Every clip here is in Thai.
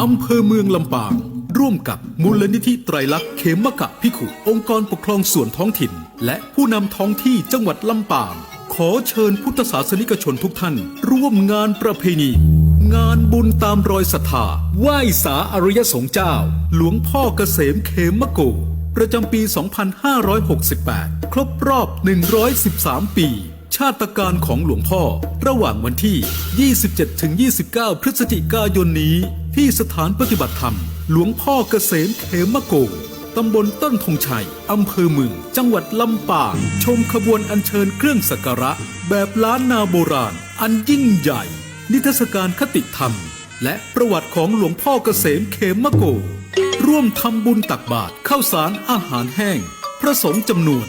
อำเภอเมืองลำปางร่วมกับมูลนิธิไตรลักษณ์เขมกะภิกขุองค์กรปกครองส่วนท้องถิ่นและผู้นำท้องที่จังหวัดลำปางขอเชิญพุทธศาสนิกชนทุกท่านร่วมงานประเพณีงานบุญตามรอยศรัทธาไหว้สาอริยสงฆ์เจ้าหลวงพ่อเกษมเขมโกประจำปี 2568 ครบรอบ 113 ปี ชาตการของหลวงพ่อระหว่างวันที่ 27-29 พฤศจิกายนนี้ที่สถานปฏิบัติธรรมหลวงพ่อเกษมเขมโกตำบลต้นธงชัยอำเภอเมืองจังหวัดลำปางชมขบวนอัญเชิญเครื่องสักการะแบบล้านนาโบราณอันยิ่งใหญ่นิทรรศการคติธรรมและประวัติของหลวงพ่อเกษมเขมโกร่วมทำบุญตักบาตรข้าวสารอาหารแห้งพระสงฆ์จำนวน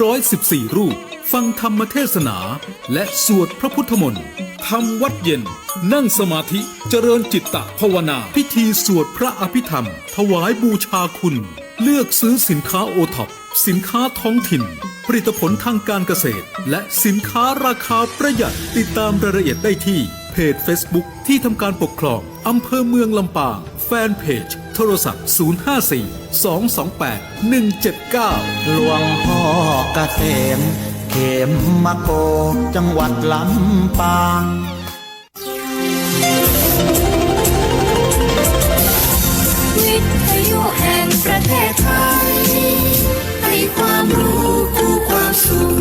114 รูปฟังธรรมเทศนาและสวดพระพุทธมนต์ทำวัดเย็นนั่งสมาธิเจริญจิตตภาวนาพิธีสวดพระอภิธรรมถวายบูชาคุณเลือกซื้อสินค้าโอท็อปสินค้าท้องถิ่นผลิตผลทางการเกษตรและสินค้าราคาประหยัดติดตามรายละเอียดได้ที่เพจ Facebook ที่ทำการปกครองอำเภอเมืองลำปางแฟนเพจโทรศัพท์ 054-228-179 หลวงพ่อเกษมเขมโกจังหวัดลำปางวิทยุแห่งประเทศไทยให้ความรู้คู่ความสุข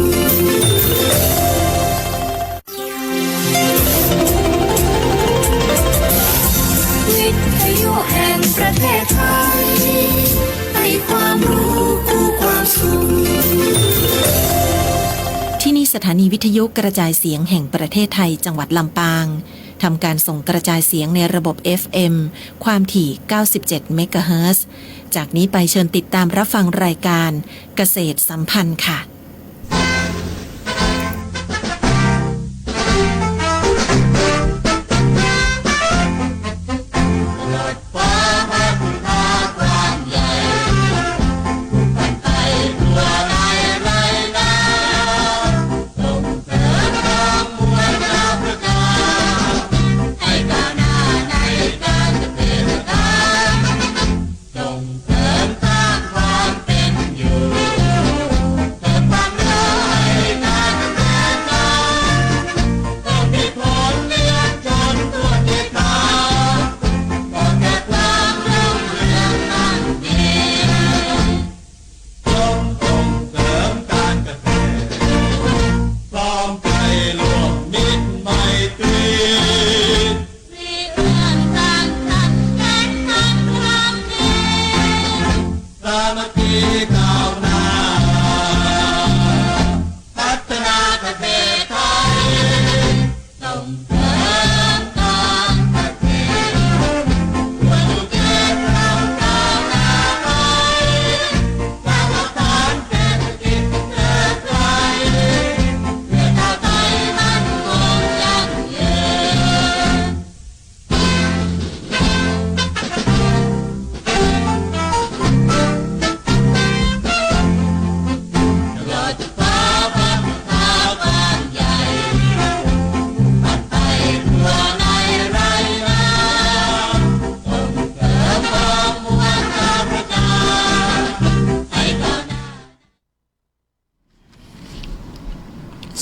วิทยุแห่งประเทศไทยให้ความรู้คู่ความสุขที่นี่สถานีวิทยุกระจายเสียงแห่งประเทศไทยจังหวัดลำปางทำการส่งกระจายเสียงในระบบ FM ความถี่ 97 เมกะเฮิรตซ์ จากนี้ไปเชิญติดตามรับฟังรายการเกษตรสัมพันธ์ค่ะ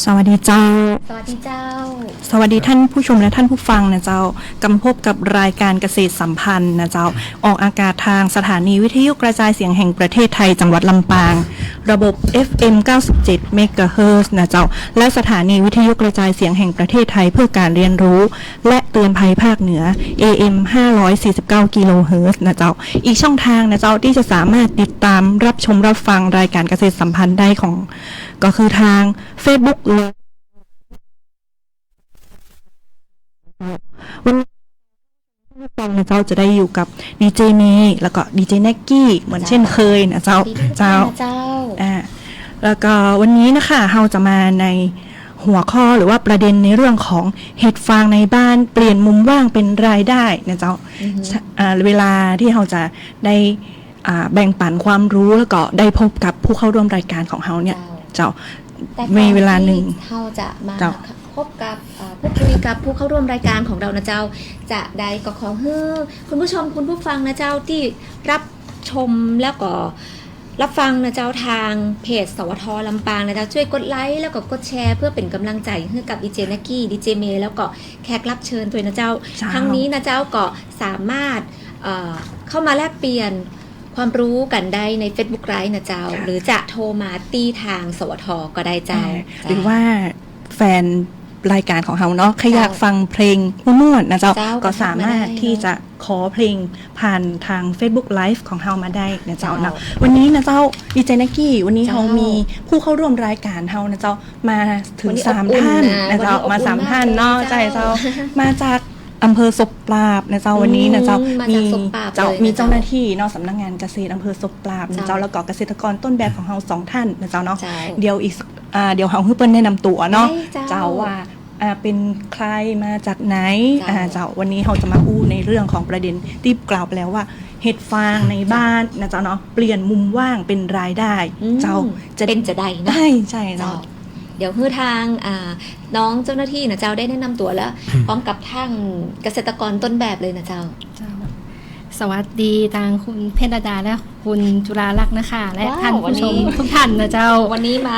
สวัสดีเจ้า สวัสดีเจ้า สวัสดีท่านผู้ชมและท่านผู้ฟังนะเจ้ากำพบกับรายการเกษตรสัมพันธ์นะเจ้าออกอากาศทางสถานีวิทยุกระจายเสียงแห่งประเทศไทยจังหวัดลำปางระบบ FM 97 เมกะเฮิรตซ์นะเจ้าและสถานีวิทยุกระจายเสียงแห่งประเทศไทยเพื่อการเรียนรู้และเตือนภัยภาคเหนือ AM 549 กิโลเฮิรตซ์นะเจ้าอีกช่องทางนะเจ้าที่จะสามารถติดตามรับชมรับฟังรายการเกษตรสัมพันธ์ได้ของก็คือทาง Facebook วันนี้ฟังนะเจ้าจะได้อยู่กับดีเจเมย์แล้วก็ดีเจแน็กกี้เหมือนเช่นเคยนะเจ้าแล้วก็วันนี้นะคะเราจะมาในหัวข้อหรือว่าประเด็นในเรื่องของเห็ดฟางในบ้านเปลี่ยนมุมว่างเป็นรายได้นะเจ้าเวลาที่เราจะได้แบ่งปันความรู้แล้วก็ได้พบกับผู้เข้าร่วมรายการของเราเนี่ยเจ้ามีเวลาหนึ่งเขาจะมา พบกับพูดคุยกับผู้เข้าร่วมรายการของเรานะเจ้าจะได้ก็ขอให้คุณผู้ชมคุณผู้ฟังนะเจ้าที่รับชมแล้วก็รับฟังนะเจ้าทางเพจสวทลำปางนะเจ้าช่วยกดไลค์แล้วก็กดแชร์เพื่อเป็นกำลังใจให้กับดีเจนักกี้ดีเจเมย์แล้วก็แขกรับเชิญด้วยนะเจ้าครั้งนี้นะเจ้าก็สามารถเข้ามาแลกเปลี่ยนความรู้กันได้ใน Facebook ไลฟ์นะเจ้าหรือจะโทรมาตีทางสวทก็ได้เจ้า หรือว่าแฟนรายการของเราเนาะใครอยากฟังเพลงม่วนๆนะเจ้าก็สามารถที่จะขอเพลงผ่านทาง Facebook Live ของเรามาได้นะเจ้าเนาะวันนี้นะเจ้าดีเจนักกี้วันนี้เรามีผู้เข้าร่วมรายการเรานะเจ้ามาถึง3ท่านนะเจ้ามา3ท่านเนาะใช่เจ้ามาจากอำเภอศพปราบนะเจ้าวันนี้นะเจ้ามีเจ้าหน้าที่เนาะสำนักงานเกษตรอำเภอศพปราบนะเจ้าแล้วก็เกษตรกรต้นแบบของเรา2ท่านนะเจ้าเนาะเดี๋ยวเฮาให้เปิ้ลแนะนำตัวเนาะเจ้าว่าเป็นใครมาจากไหนเจ้าวันนี้เราจะมาอู้ในเรื่องของประเด็นที่กล่าวไปแล้วว่าเห็ดฟางในบ้านนะเจ้าเนาะเปลี่ยนมุมว่างเป็นรายได้เจ้าจะเป็นจะได้นะใช่เนาะเดี๋ยวให้ทางน้องเจ้าหน้าที่นะเจ้าได้แนะนำตัวแล้วพร้อมกับทางเกษตรกรต้นแบบเลยนะเจ้าสวัสดีทางคุณเพชรดาและคุณจุฬาลักษณ์นะคะและท่านผู้ชมทุกท่านนะเจ้าวันนี้มา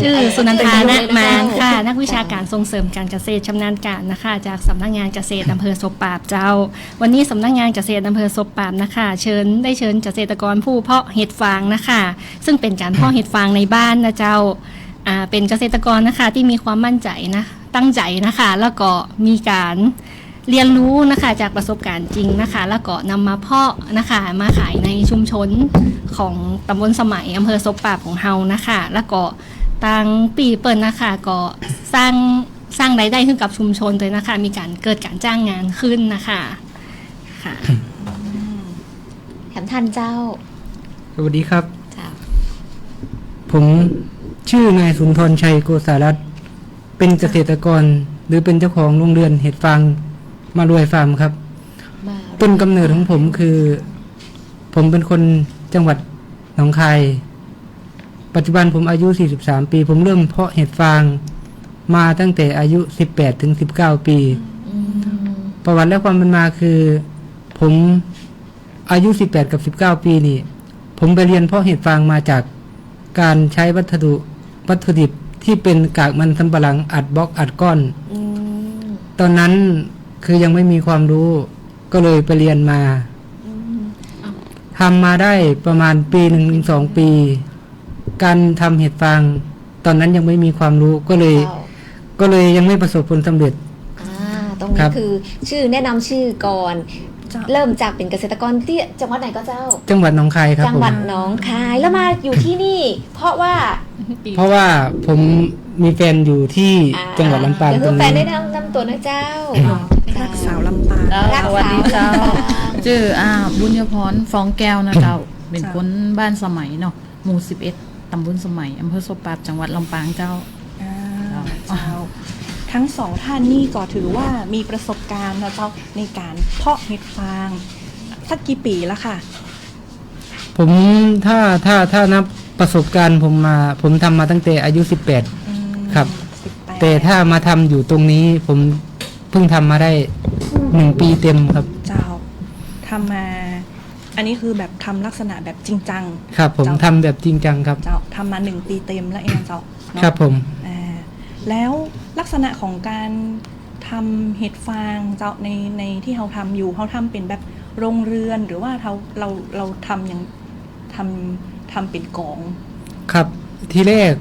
ชื่อสุนันทาณมานค่ะนักวิชาการส่งเสริมการเกษตรชำนาญการนะคะจากสำนักงานเกษตรอำเภอศพปราบเจ้าวันนี้สำนักงานเกษตรอำเภอศพปราบนะคะเชิญเกษตรกรผู้เพาะเห็ดฟางนะคะซึ่งเป็นการเพาะเห็ดฟางในบ้านนะเจ้าเป็นเกษตรกรนะคะที่มีความมั่นใจนะตั้งใจนะคะแล้วก็มีการเรียนรู้นะคะจากประสบการณ์จริงนะคะแล้วก็นำมาเพาะนะคะมาขายในชุมชนของตำบลสมัยอำเภอศพปราบของเฮานะคะแล้วก็ตั้งปีเปิดนะคะก็สร้างรายได้ขึ้นกับชุมชนเลยนะคะมีการเกิดการจ้างงานขึ้นนะคะค่ะแถมท่านเจ้าสวัสดีครับผมชื่อนายสุนทรชัยโกษารัตน์เป็นเกษตรกรหรือเป็นเจ้าของโรงเรือนเห็ดฟางมารวยฟาร์มครับต้นกำเนิดของผมคือผมเป็นคนจังหวัดหนองคายปัจจุบันผมอายุ43ปีผมเริ่มเพาะเห็ดฟางมาตั้งแต่อายุ18ถึง19ปีประวัติและความเป็นมาคือผมอายุ18กับ19ปีนี่ผมไปเรียนเพาะเห็ดฟางมาจากการใช้วัตถุดิบที่เป็นกากมันสำปะหลังอัดบล็อกอัดก้อนตอนนั้นคือยังไม่มีความรู้ก็เลยไปเรียนมาทำมาได้ประมาณปี1 ถึง 2 ปีการทำเห็ดฟางตอนนั้นยังไม่มีความรู้ก็เลยยังไม่ประสบผลสำเร็จตรงนี้คือชื่อแนะนำชื่อก่อนเริ่มจากเป็นเกษตรกรที่จังหวัดไหนก็เจ้าจังหวัดหนองคายครับจังหวัดหนองคายแล้วมาอยู่ที่นี่เพราะว่าผมมีแฟนอยู่ที่จังหวัดลำปางตรงนี้แฟนได้นำตัวนะเจ้ารักสาวลำปางสวัสดีเจ้าชื่อบุญยพรฟองแก้วนะเจ้าเป็นคนบ้านสมัยเนาะหมู่11ตำบลสมัยอำเภอศพปราบจังหวัดลำปางเจ้าทั้งสองท่านนี่ก็ถือว่ามีประสบการณ์นะเจ้าในการเพาะเห็ดฟางสักกี่ปีแล้วค่ะผมถ้านับประสบการณ์ผมทำมาตั้งแต่อายุ18ครับแต่ถ้ามาทำอยู่ตรงนี้ผมเพิ่งทำมาได้1 ปีเต็มครับเจ้าทำมาอันนี้คือแบบทำลักษณะแบบจริงจังครับผมทำแบบจริงจังครับเจ้าทำมา1 ปีเต็มแล้วเองเจ้าครับผมแล้วลักษณะของการทำเห็ดฟางเจ้าในที่เราทำอยู่เขาทำเป็นแบบโรงเรือนหรือว่าเราทำอย่างทำเป็นกองครับที่แรก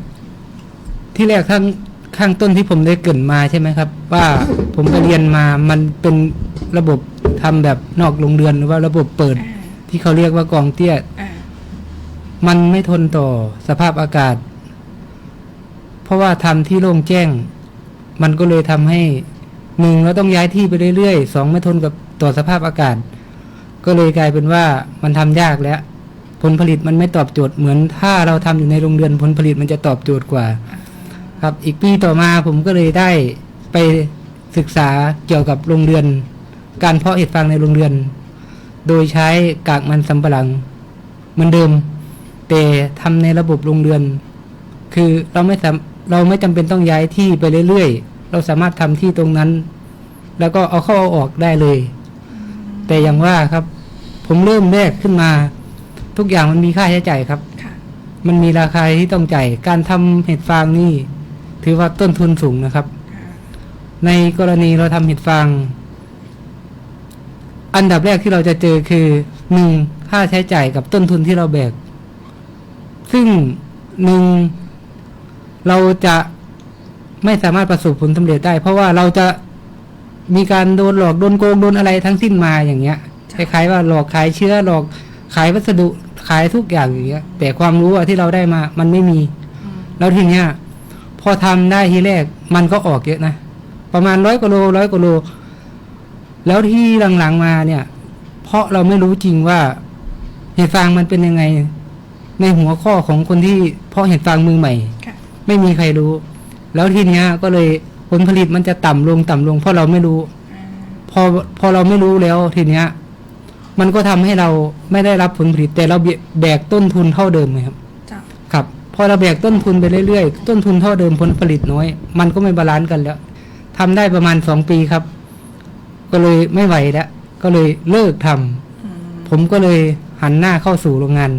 ข้างต้นที่ผมได้เกริ่นมาใช่ไหมครับว่าผมไปเรียนมามันเป็นระบบทำแบบนอกโรงเรือนหรือว่าระบบเปิดที่เขาเรียกว่ากองเตี้ยมันไม่ทนต่อสภาพอากาศเพราะว่าทำที่โล่งแจ้งมันก็เลยทำให้1เราต้องย้ายที่ไปเรื่อยๆ2ไม่ทนกับต่อสภาพอากาศก็เลยกลายเป็นว่ามันทำยากแล้วผลผลิตมันไม่ตอบโจทย์เหมือนถ้าเราทำอยู่ในโรงเรือนผลผลิตมันจะตอบโจทย์กว่าครับอีกปีต่อมาผมก็เลยได้ไปศึกษาเกี่ยวกับโรงเรือนการเพาะเห็ดฟางในโรงเรือนโดยใช้กากมันสำปะหลังเหมือนเดิมแต่ทำในระบบโรงเรือนคือเราไม่จำเป็นต้องย้ายที่ไปเรื่อย เราสามารถทำที่ตรงนั้น แล้วก็เอาเข้าเอาออกได้เลย แต่อย่างว่าครับ ผมเริ่มแรกขึ้นมา ทุกอย่างมันมีค่าใช้จ่ายครับ มันมีราคาที่ต้องจ่ายการทำเห็ดฟางนี่ถือว่าต้นทุนสูงนะครับ ในกรณีเราทำเห็ดฟางอันดับแรกที่เราจะเจอคือ1ค่าใช้จ่ายกับต้นทุนที่เราแบกซึ่งเราจะไม่สามารถประสบผลสำเร็จได้เพราะว่าเราจะมีการโดนหลอกโดนโกงโดนอะไรทั้งสิ้นมาอย่างเงี้ยคล้ายๆว่าหลอกขายเชื้อหลอกขายวัสดุขายทุกอย่างอย่างเงี้ยแต่ความรู้ที่เราได้มามันไม่มีแล้วทีเนี้ยพอทำได้ทีแรกมันก็ออกเยอะนะประมาณ100 กว่าโลแล้วที่หลังๆมาเนี่ยเพราะเราไม่รู้จริงว่าเห็ดฟางมันเป็นยังไงในหัวข้อของคนที่เพาะเห็ดฟางมือใหม่ไม่มีใครรู้แล้วทีเนี้ยก็เลยผลผลิตมันจะต่ำลงเพราะเราไม่รู้พอเราไม่รู้แล้วทีเนี้ยมันก็ทำให้เราไม่ได้รับผลผลิตแต่เราแบกต้นทุนเท่าเดิมครับครับพอเราแบกต้นทุนไปเรื่อยๆต้นทุนเท่าเดิมผลผลิตน้อยมันก็ไม่บาลานซ์กันแล้วทำได้ประมาณ2 ปีครับก็เลยไม่ไหวแล้วก็เลยเลิกทำผมก็เลยหันหน้าเข้าสู่โรงงาน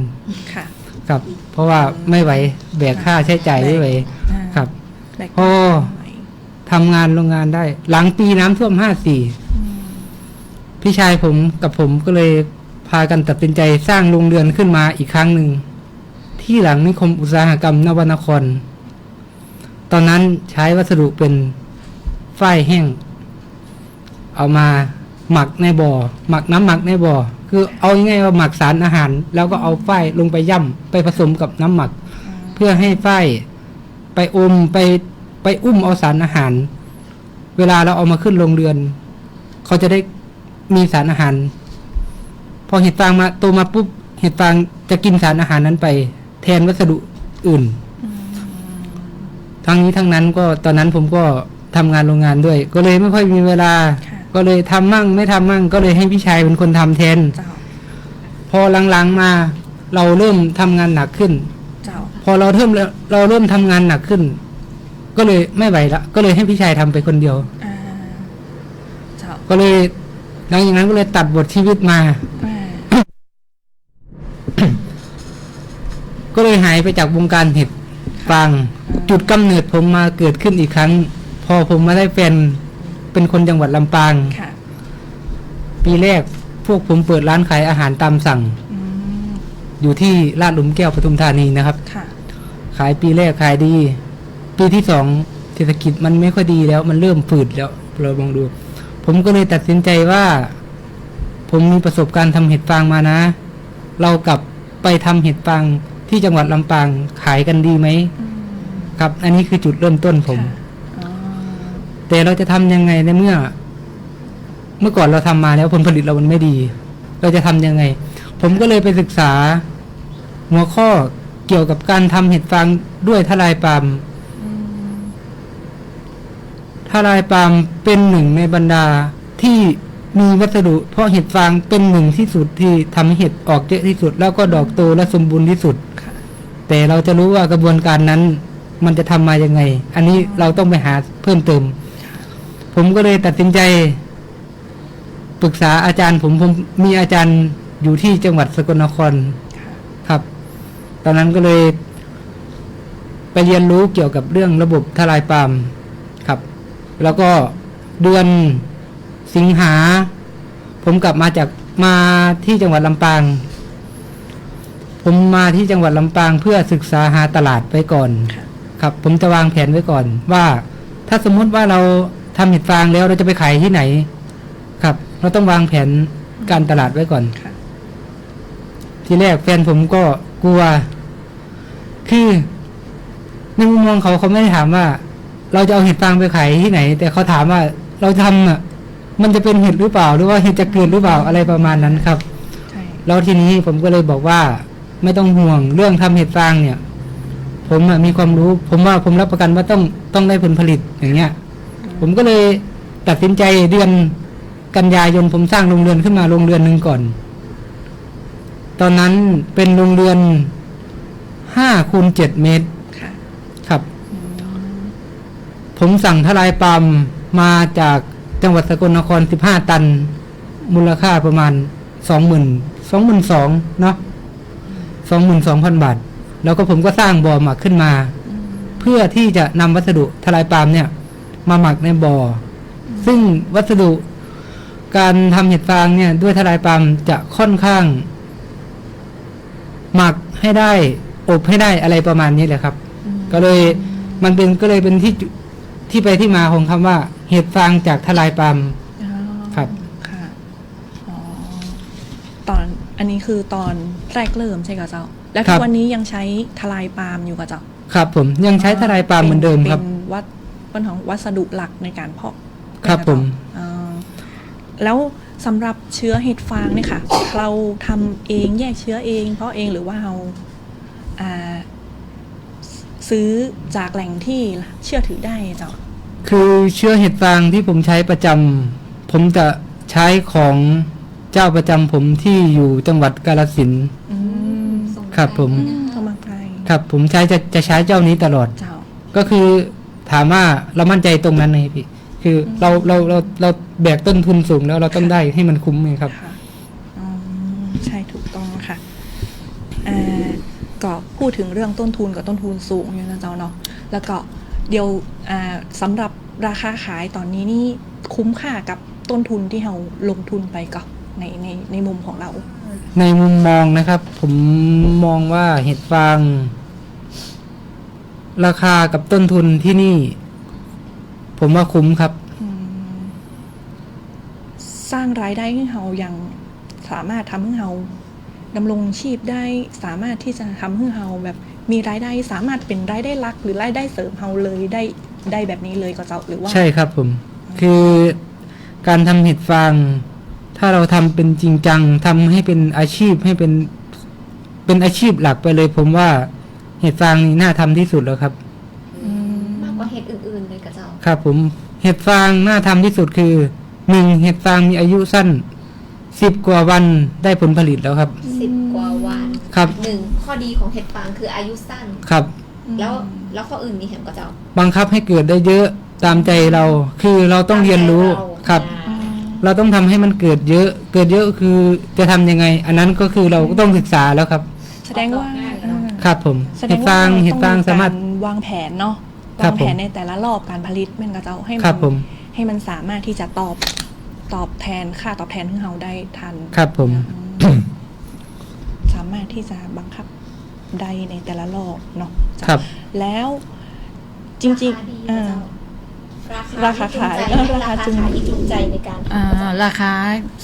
ครับเพราะว่าไม่ไหวแบกค่าใช้จ่ายไม่ไหวครับพอทำงานโรงงานได้หลังปีน้ำท่วม54พี่ชายผมกับผมก็เลยพากันตัดสินใจสร้างโรงเรือนขึ้นมาอีกครั้งหนึ่งที่หลังนิคมอุตสาหกรรมนวนครตอนนั้นใช้วัสดุเป็นฝ้ายแห้งเอามาหมักในบ่อหมักน้ำหมักในบ่อคือเอาง่ายๆว่าหมักสารอาหารแล้วก็เอาฝ้ายลงไปย่ำไปผสมกับน้ำหมักเพื่อให้ฝ้ายไปอมไปอุ้มเอาสารอาหารเวลาเราเอามาขึ้นโรงเรือนเขาจะได้มีสารอาหารพอเห็ดฟางมาโตมาปุ๊บเห็ดฟางจะกินสารอาหารนั้นไปแทนวัสดุอื่นทั้งนี้ทั้งนั้นก็ตอนนั้นผมก็ทำงานโรงงานด้วยก็เลยไม่ค่อยมีเวลาก็เลยทำมั่งไม่ทำมั่งก็เลยให้พี่ชายเป็นคนทำแทนพอหลังๆมาเราเริ่มทำงานหนักขึ้นพอเราเริ่มทำงานหนักขึ้นก็เลยไม่ไหวละก็เลยให้พี่ชายทำไปคนเดียวก็เลยหลังจากนั้นก็เลยตัดบทชีวิตมา ก็เลยหายไปจากวงการเห็ดฟางจุดกำเนิดผมมาเกิดขึ้นอีกครั้งพอผมมาได้แฟนเป็นคนจังหวัดลำปางปีแรกพวกผมเปิดร้านขายอาหารตามสั่งอยู่ที่ลาดหลุมแก้วปทุมธานีนะครับขายปีแรกขายดีปีที่2เศรษฐกิจมันไม่ค่อยดีแล้วมันเริ่มฝืดแล้วเราลองดูผมก็เลยตัดสินใจว่าผมมีประสบการณ์ทำเห็ดฟางมานะเรากลับไปทำเห็ดฟางที่จังหวัดลำปางขายกันดีไหมครับอันนี้คือจุดเริ่มต้นผมแต่เราจะทำยังไงในเมื่อก่อนเราทำมาแล้วผลผลิตเรามันไม่ดีเราจะทำยังไงผมก็เลยไปศึกษาหัวข้อเกี่ยวกับการทำเห็ดฟางด้วยทลายปาล์มทลายปาล์มเป็นหนึ่งในบรรดาที่มีวัสดุเพราะเห็ดฟางเป็นหนึ่งที่สุดที่ทำให้เห็ดออกเยอะที่สุดแล้วก็ดอกโตและสมบูรณ์ที่สุดแต่เราจะรู้ว่ากระบวนการนั้นมันจะทำมายังไงอันนี้เราต้องไปหาเพิ่มเติมผมก็เลยตัดสินใจปรึกษาอาจารย์ผมมีอาจารย์อยู่ที่จังหวัดสกลนครครับตอนนั้นก็เลยไปเรียนรู้เกี่ยวกับเรื่องระบบทลายปาล์มครับแล้วก็เดือนสิงหาผมกลับมาที่จังหวัดลำปางผมมาที่จังหวัดลำปางเพื่อศึกษาหาตลาดไว้ก่อนครับผมจะวางแผนไว้ก่อนว่าถ้าสมมติว่าเราทำเห็ดฟางแล้วเราจะไปขายที่ไหนครับเราต้องวางแผนการตลาดไว้ก่อนทีแรกแฟนผมก็กลัวคือในมุมมองเขาไม่ได้ถามว่าเราจะเอาเห็ดฟางไปขายที่ไหนแต่เขาถามว่าเราทำมันจะเป็นเห็ดหรือเปล่าหรือว่าเห็ดจะเกิดหรือเปล่าอะไรประมาณนั้นครับแล้วทีนี้ผมก็เลยบอกว่าไม่ต้องห่วงเรื่องทำเห็ดฟางเนี่ยผมมีความรู้ผมว่าผมรับประกันว่าต้องได้ผลผลิตอย่างเงี้ยผมก็เลยตัดสินใจเดือนกันยายนผมสร้างโรงเรือนขึ้นมาโรงเรือนหนึ่งก่อนตอนนั้นเป็นโรงเรือน5 คูณ 7 เมตรครับ ผมสั่งทลายปาล์มมาจากจังหวัดสกลนคร15 ตัน มูลค่าประมาณ 22,000 เนาะ 22,000 บาท แล้วก็ผมก็สร้างบ่อหมักขึ้นมา เพื่อที่จะนำวัสดุทลายปาล์มเนี่ยมาหมักในบ่อ ซึ่งวัสดุการทำเห็ดฟางเนี่ยด้วยทลายปาล์มจะค่อนข้างหมักให้ได้อบให้ได้อะไรประมาณนี้แหละครับ ก็เลยเป็นที่ไปที่มาของคำว่าเห็ดฟางจากทลายปาล์ม อ๋อ ครับ ค่ะอ๋อตอนอันนี้คือตอนแรกเริ่มใช่กับเจ้า แล้วทุกวันนี้ยังใช้ทลายปาล์มอยู่กับเจ้า ครับผมยังใช้ทลายปาล์มเหมือนเดิมครับ เป็นของวัสดุหลักในการเพาะ ครับผม อ่าแล้วสำหรับเชื้อเห็ดฟางเนี่ยค่ะ เราทำเองแยกเชื้อเองเพาะเองหรือว่าเราซื้อจากแหล่งที่เชื่อถือได้เจ้า คือเชื้อเห็ดฟางที่ผมใช้ประจำผมจะใช้ของเจ้าประจำผมที่อยู่จังหวัดกาฬสินธุ์ ครับผม เข้ามาไกล ครับผมจะใช้เจ้านี้ตลอด เจ้า ก็คือถามว่าเรามั่นใจตรงนั้นไงพี่ คือเราแบกต้นทุนสูงแล้วเราต้องได้ให้มันคุ้มไงครับ ค่ะอ๋อใช่ถูกต้องค่ะก็พูดถึงเรื่องต้นทุนกับต้นทุนสูงอยู่นะเจ้าเนาะแล้วก็เดี๋ยวสำหรับราคาขายตอนนี้นี่คุ้มค่ากับต้นทุนที่เราลงทุนไปก็ในมุมของเรา ในมุมมองนะครับ ผมมองว่าเห็ดฟาง ราคากับต้นทุนที่นี่ ผมว่าคุ้มครับ สร้างรายได้ให้เราอย่างสามารถทำให้เราดำรงชีพได้สามารถที่จะทำให้เราแบบมีรายได้สามารถเป็นรายได้หลักหรือรายได้เสริมเราเลยได้แบบนี้เลยก็เจ้าหรือว่า ใช่ครับผม คือการทำเห็ดฟาง ถ้าเราทำเป็นจริงจังทำให้เป็นอาชีพให้เป็นอาชีพหลักไปเลย ผมว่าเห็ดฟางนี่น่าทำที่สุดแล้วครับ มากกว่าเห็ดอื่นๆเลยกับเจ้า ครับผมเห็ดฟางน่าทำที่สุดคือ1เห็ดฟางมีอายุสั้น10 กว่าวันได้ผลผลิตแล้วครับ 10 กว่าวัน ครับ 1 ข้อดีของเห็ดฟางคืออายุสั้น ครับ แล้วข้ออื่นมีเห็นกับเจ้า บังคับให้เกิดได้เยอะตามใจเรา คือเราต้องเรียนรู้ครับ เราต้องทำให้มันเกิดเยอะคือจะทำยังไง อันนั้นก็คือเราก็ต้องศึกษาแล้วครับ แสดงว่า ครับผม แสด เห็ ง ด ว่า ฟาง เร เห็ดฟางสามารถ วางแผนเนาะ ครั วา บ ง ผม แผนในแต่ละรอบการผลิตแม่นกับเจ้าให้ ครับผม ให้มันสามารถที่จะตอบแทนค่าตอบแทนของเราได้ทัน ครับผม สามารถที่จะบังคับได้ในแต่ละรอบเนาะ ครับ แล้วจริงๆราคาขายราคาจูง ที่จูงใจในการ ราคา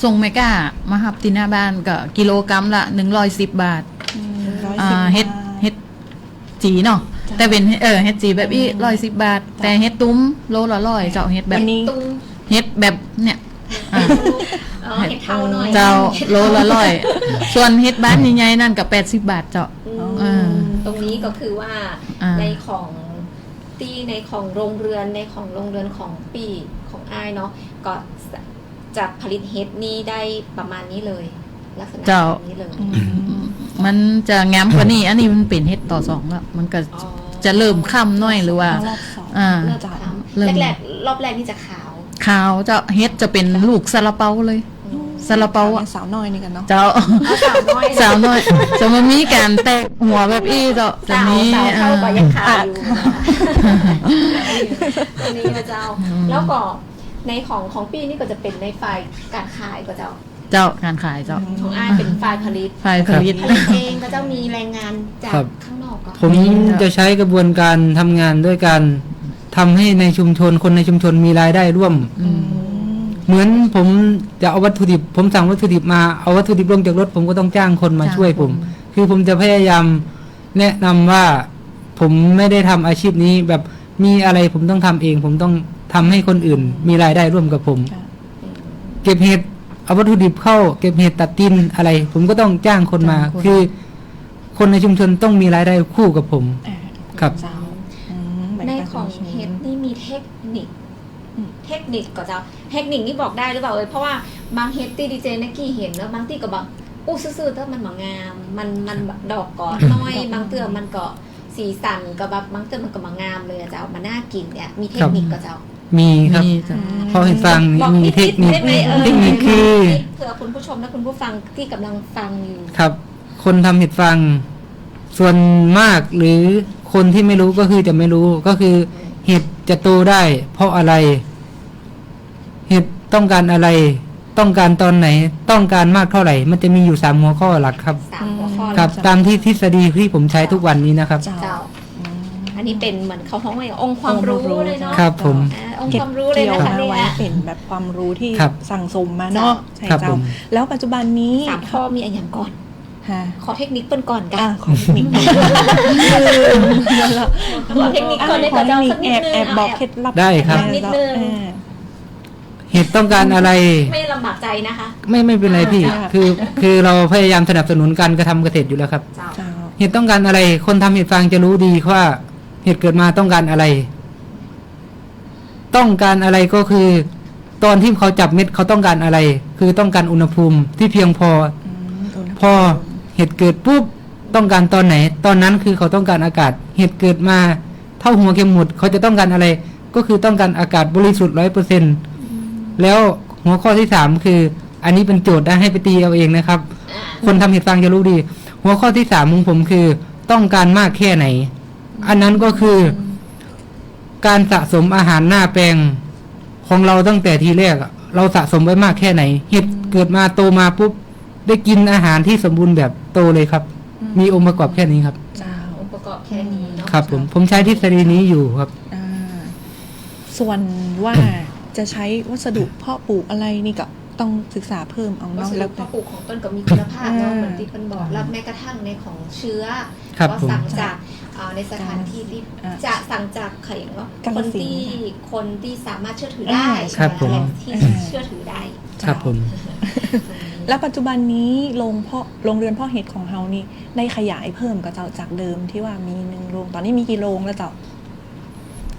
ส่งเมก้ามาหับตินาบ้านก็กิโลกรัมละ110 บาท เฮ็ดจีเนาะแต่เป็นเฮ็ดจีแบบอี110 บาท แต่เฮ็ดตุ้มโลละ100เจ้าเฮ็ดแบบ วันนี้ ตุ้ง เฮ็ดแบบเนี่ยเห็ดเท่าหน่อย เจ้าโลละ100ส่วนเฮ็ดบ้านใหญ่ๆนั่นก็80 บาทเจ้า ตรงนี้ก็คือว่า อ่า ในของตีในของโรงเรือนของปีของอ้ายเนาะก็จะผลิตเฮ็ดนี้ได้ประมาณนี้เลยลักษณะแบบนี้เลย มันจะงามกว่านี้อันนี้มันเป็นเฮ็ดต่อสองแล้วมันก็จะเริ่มค่ำหน่อยหรือว่า รอบสอง อ่า เริ่ม จ้ะ ท เริ่ม ำแรกๆรอบแรกนี่จะขาว ขาวเจ้าเฮ็ดจะเป็นลูกซาลาเปาเลยซาลาเปาอ่ะ สาวน้อยนี่กันเนาะ เจ้า สาวน้อย สาวน้อยจะมามีการแตกหัวแบบอี้เจ้าจะ สาว มี เท่ากับยังขาวอยู่ตัวนี้นะเจ้า แล้วก็ในของปีนี่ก็จะเป็นในฝ่ายการขายก็เจ้า เจ้าการขายเจ้า ของอ้ายเป็นฝ่ายผลิต ฝ่ายผลิต ผลิตเองก็จะมีแรงงานจาก ครับ ข้างนอกก็ ผมจะใช้กระบวนการทำงานด้วยการทำให้ในชุมชนคนในชุมชนมีรายได้ร่วม เหมือนผมจะเอาวัตถุดิบ ผมสั่งวัตถุดิบมาเอาวัตถุดิบลงจากรถ ผมก็ต้องจ้างคนมาช่วยผม คือผมจะพยายามแนะนำว่าผมไม่ได้ทำอาชีพนี้แบบมีอะไรผมต้องทำเอง ผมต้องทำให้คนอื่น มีรายได้ร่วมกับผม เก็บเห็ดเอาวัตถุดิบเข้าเก็บเห็ดตัดตินอะไร ผมก็ต้องจ้างคนมา คือคนในชุมชนต้องมีรายได้คู่กับผม ครับ เจ้า ในของเฮ็ดนี่มีเทคนิคก็เจ้าเทคนิคนี่บอกได้หรือเปล่าเพราะว่าบางเฮ็ดที่ดีเจนักกี้เห็นแล้วบางที่ก็บอกอู้ซื่อๆถ้ามันงามมันดอกก่อนน้อยบางเตือมันก็ สีสันกับแบบบางตัวมันก็มางามเลยอะเจ้ามาน่ากินเนี่ยมีเทคนิคก็เจ้า มีครับ มีจ้ะ พอเห็นฟัง บอก มีเทคนิค ได้ไหม เทคนิคคือ เผื่อคุณผู้ชมและคุณผู้ฟังที่กำลังฟังอยู่ ครับ คนทำเห็ดฟางส่วนมากหรือคนที่ไม่รู้ก็คือจะไม่รู้ก็คือเห็ดจะโตได้ เพราะอะไร เห็ดต้องการอะไร ต้องการตอนไหน ต้องการมากเท่าไหร่ มันจะมีอยู่3หัวข้อหลักครับ 3 หัวข้อ ครับ ตามที่ทฤษฎีที่ผมใช้ทุกวันนี้นะครับ เจ้าอันนี้เป็นเหมือนเขาห้องว่าองค์ความรู้เลยเนาะ ครับผม องค์ความรู้เลยนะคะ เก็บ เนี่ ไว้ ย เป็นแบบความรู้ที่ ครับ สั่งสมมาเนาะใช่ ครับ เจ้า ผม แล้วปัจจุบันนี้ 3 ข้อมีอะไรอย่างก่อน ฮะ ขอเทคนิคเปิ้นก่อนกัน ขอเทคนิค ขอเทคนิคก่อนเลย ขอ ค่ะ เทค เจ้า นิ สั ค กนิ แอ ด บ นึง แอบบอกเคล็ดลับ ได้ครับ นิดนึง เห็ดต้องการอะไร ไม่ลำบากใจนะคะ ไม่เป็นไรพี่ อ่า คือเราพยายามสนับสนุนการกระทำเกษตรอยู่แล้วครับ เจ้า เจ้า เห็ดต้องการอะไร คนทำเห็ดฟางจะรู้ดีว่าเห็ดเกิดมาต้องการอะไร ต้องการอะไรก็คือ ตอนที่เขาจับเม็ดเขาต้องการอะไร คือต้องการอุณหภูมิที่เพียงพอ พอเห็ดเกิดปุ๊บต้องการตอนไหน ตอนนั้นคือเขาต้องการอากาศ เห็ดเกิดมาเท่าหัวเข็มหมุดเขาจะต้องการอะไร ก็คือต้องการอากาศบริสุทธิ์100%แล้วหัวข้อที่3คือ อันนี้เป็นโจทย์นะให้ไปตีเอาเองนะครับ คนทำเห็ดฟางจะรู้ดี หัวข้อที่3ของผมคือ ต้องการมากแค่ไหน อันนั้นก็คือ การสะสมอาหารหน้าแปลงของเราตั้งแต่ทีแรกอะเราสะสมไว้มากแค่ไหน เห็ดเกิดมาโตมาปุ๊บได้กินอาหารที่สมบูรณ์แบบโตเลยครับ มีองค์ประกอบแค่นี้ครับ เจ้า องค์ประกอบแค่นี้เนาะ ครับผมใช้ทฤษฎีนี้อยู่ครับ อ่าส่วนว่าจะใช้วัสดุเพาะปลูกอะไรนี่ก็ต้องศึกษาเพิ่มเอา วั เนาะ ส แล้ ดุ ว เพาะปลูกของต้นก็มีคุณภาพเนาะ อ่า เหมือนที่เปิ้ลบอกแล้วแม้กระทั่งในของเชื้อ ครับ ว่า ผม สั่งจากในสถานที่ที่ อ่า จะสั่งจากใครอย่างว่า กา ค ฬ น สินธุ์ ที่ ค่ะ คนที่สามารถเชื่อถือได้ ครับผม อะไรที่เชื่อถือได้ ครับผม แล้วปัจจุบันนี้โรงเรือนเพาะเห็ดของเฮานี่ได้ขยายเพิ่มกับเจ้าจากเดิมที่ว่ามี1 โรงตอนนี้มีกี่โรงแล้วเจ้า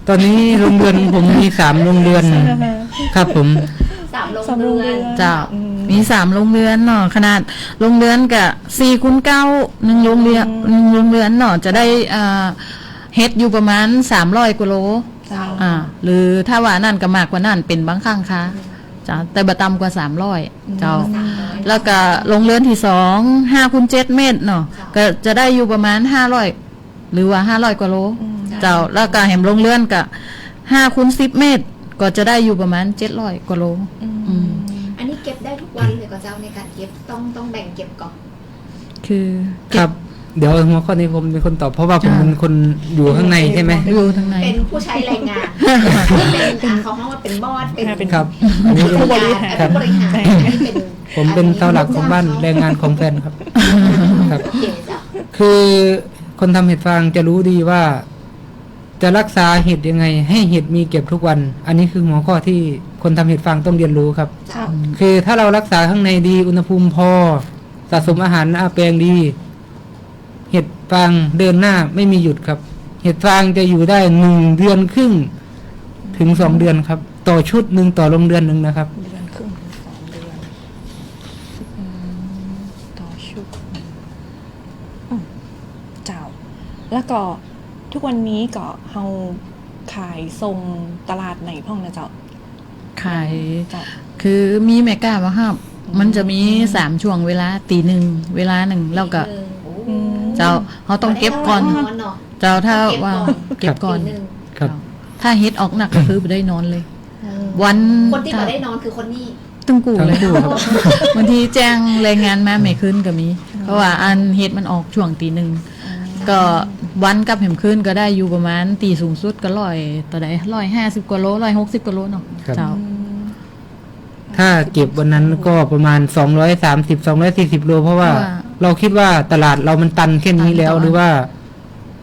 ตอนนี้โรงเรือนผมมี3โรงเรือนครับผม 3 โรง สามโรง เรื เรื อ อน น เจ้า อืม มี3โรงเรือนเนาะขนาดโรงเรือนกับ4x9 1โรงเรือน1โรงเรือนเนาะจะได้เฮ็ดอยู่ประมาณ300กว่าโล เจ้า หรือถ้าว่านั่นก็มากกว่านั่นเป็นบางครั้งค่ะจ้าแต่บ่ต่ำกว่า300เจ้า แล้วก็โรงเรือนที่2 5x7 เมตรเนาะก็จะได้อยู่ประมาณ500หรือว่า500กว่าโลเจ้าแล้วก็แหมโรงเรือนก็5x10 เมตร ก็จะได้อยู่ประมาณ700กว่าโลอืม อันนี้เก็บได้ทุกวันเลยก็เจ้าในการเก็บต้องแบ่งเก็บก่อน คือ ครับ เดี๋ยวหัวข้อนี้ผมเป็นคนตอบเพราะว่าผมเป็นคนอยู่ข้างในใช่ไหม อยู่ทางใน เป็นผู้ใช้แรงงานเป็นเขาห้องว่าเป็นบอสเป็น ครับอันนี้เป็น ผู้บริหาร ครับ ผู้บริหารอันนี้เป็น ผมเป็นเสาหลักของบ้านแรงงานของแฟนครับ ครับ โอเคจ้ะ คือคนทำเห็ดฟางจะรู้ดีว่า จะรักษาเห็ดยังไง ให้เห็ดมีเก็บทุกวัน อันนี้คือหัวข้อที่คนทำเห็ดฟางต้องเรียนรู้ครับ เจ้า คือถ้าเรารักษาข้างในดี อุณหภูมิพอ สะสมอาหารหน้าแปลงดี เห็ดฟางเดินหน้าไม่มีหยุดครับ เห็ดฟางจะอยู่ได้1 เดือนครึ่งถึง2 เดือนครับ ต่อชุดหนึ่งต่อโรงเรือนหนึ่งนะครับ เดือนครึ่งถึง2 เดือนต่อชุดเจ้า แล้วก็ทุกวันนี้ก็เฮาขายส่งตลาดไหนพ่องนะเจ้า ขาย เจ้า คือมีแม่ก้ามาครับ มันจะมี3ช่วงเวลาตี 1เวลา1แล้วก็ อืม เจ้าเขาต้องเก็บก่อน นอนเนาะ เจ้าถ้าว่าเก็บก่อน ตีหนึ่ง ครับ ถ้าเฮ็ดออกหนักก็คือไม่ได้นอนเลย วัน คนที่มาได้นอนคือคนนี้ ตึงกูเลย ทั้งคู่ครับ บางทีแจ้งแรงงานมาไม่ขึ้นก็มี เพราะว่าอันเฮ็ดมันออกช่วงตี 1ก็วันกับแหมขึ้นก็ได้อยู่ประมาณตีสูงสุดก็100ต่อได้150กว่าโล160กว่าโลเนาะ ครับ เจ้า ถ้าเก็บวันนั้นก็ประมาณ230-240 โลเพราะว่า เพราะว่า เราคิดว่าตลาดเรามันตันแค่นี้แล้ว ตันต่อ หรือว่า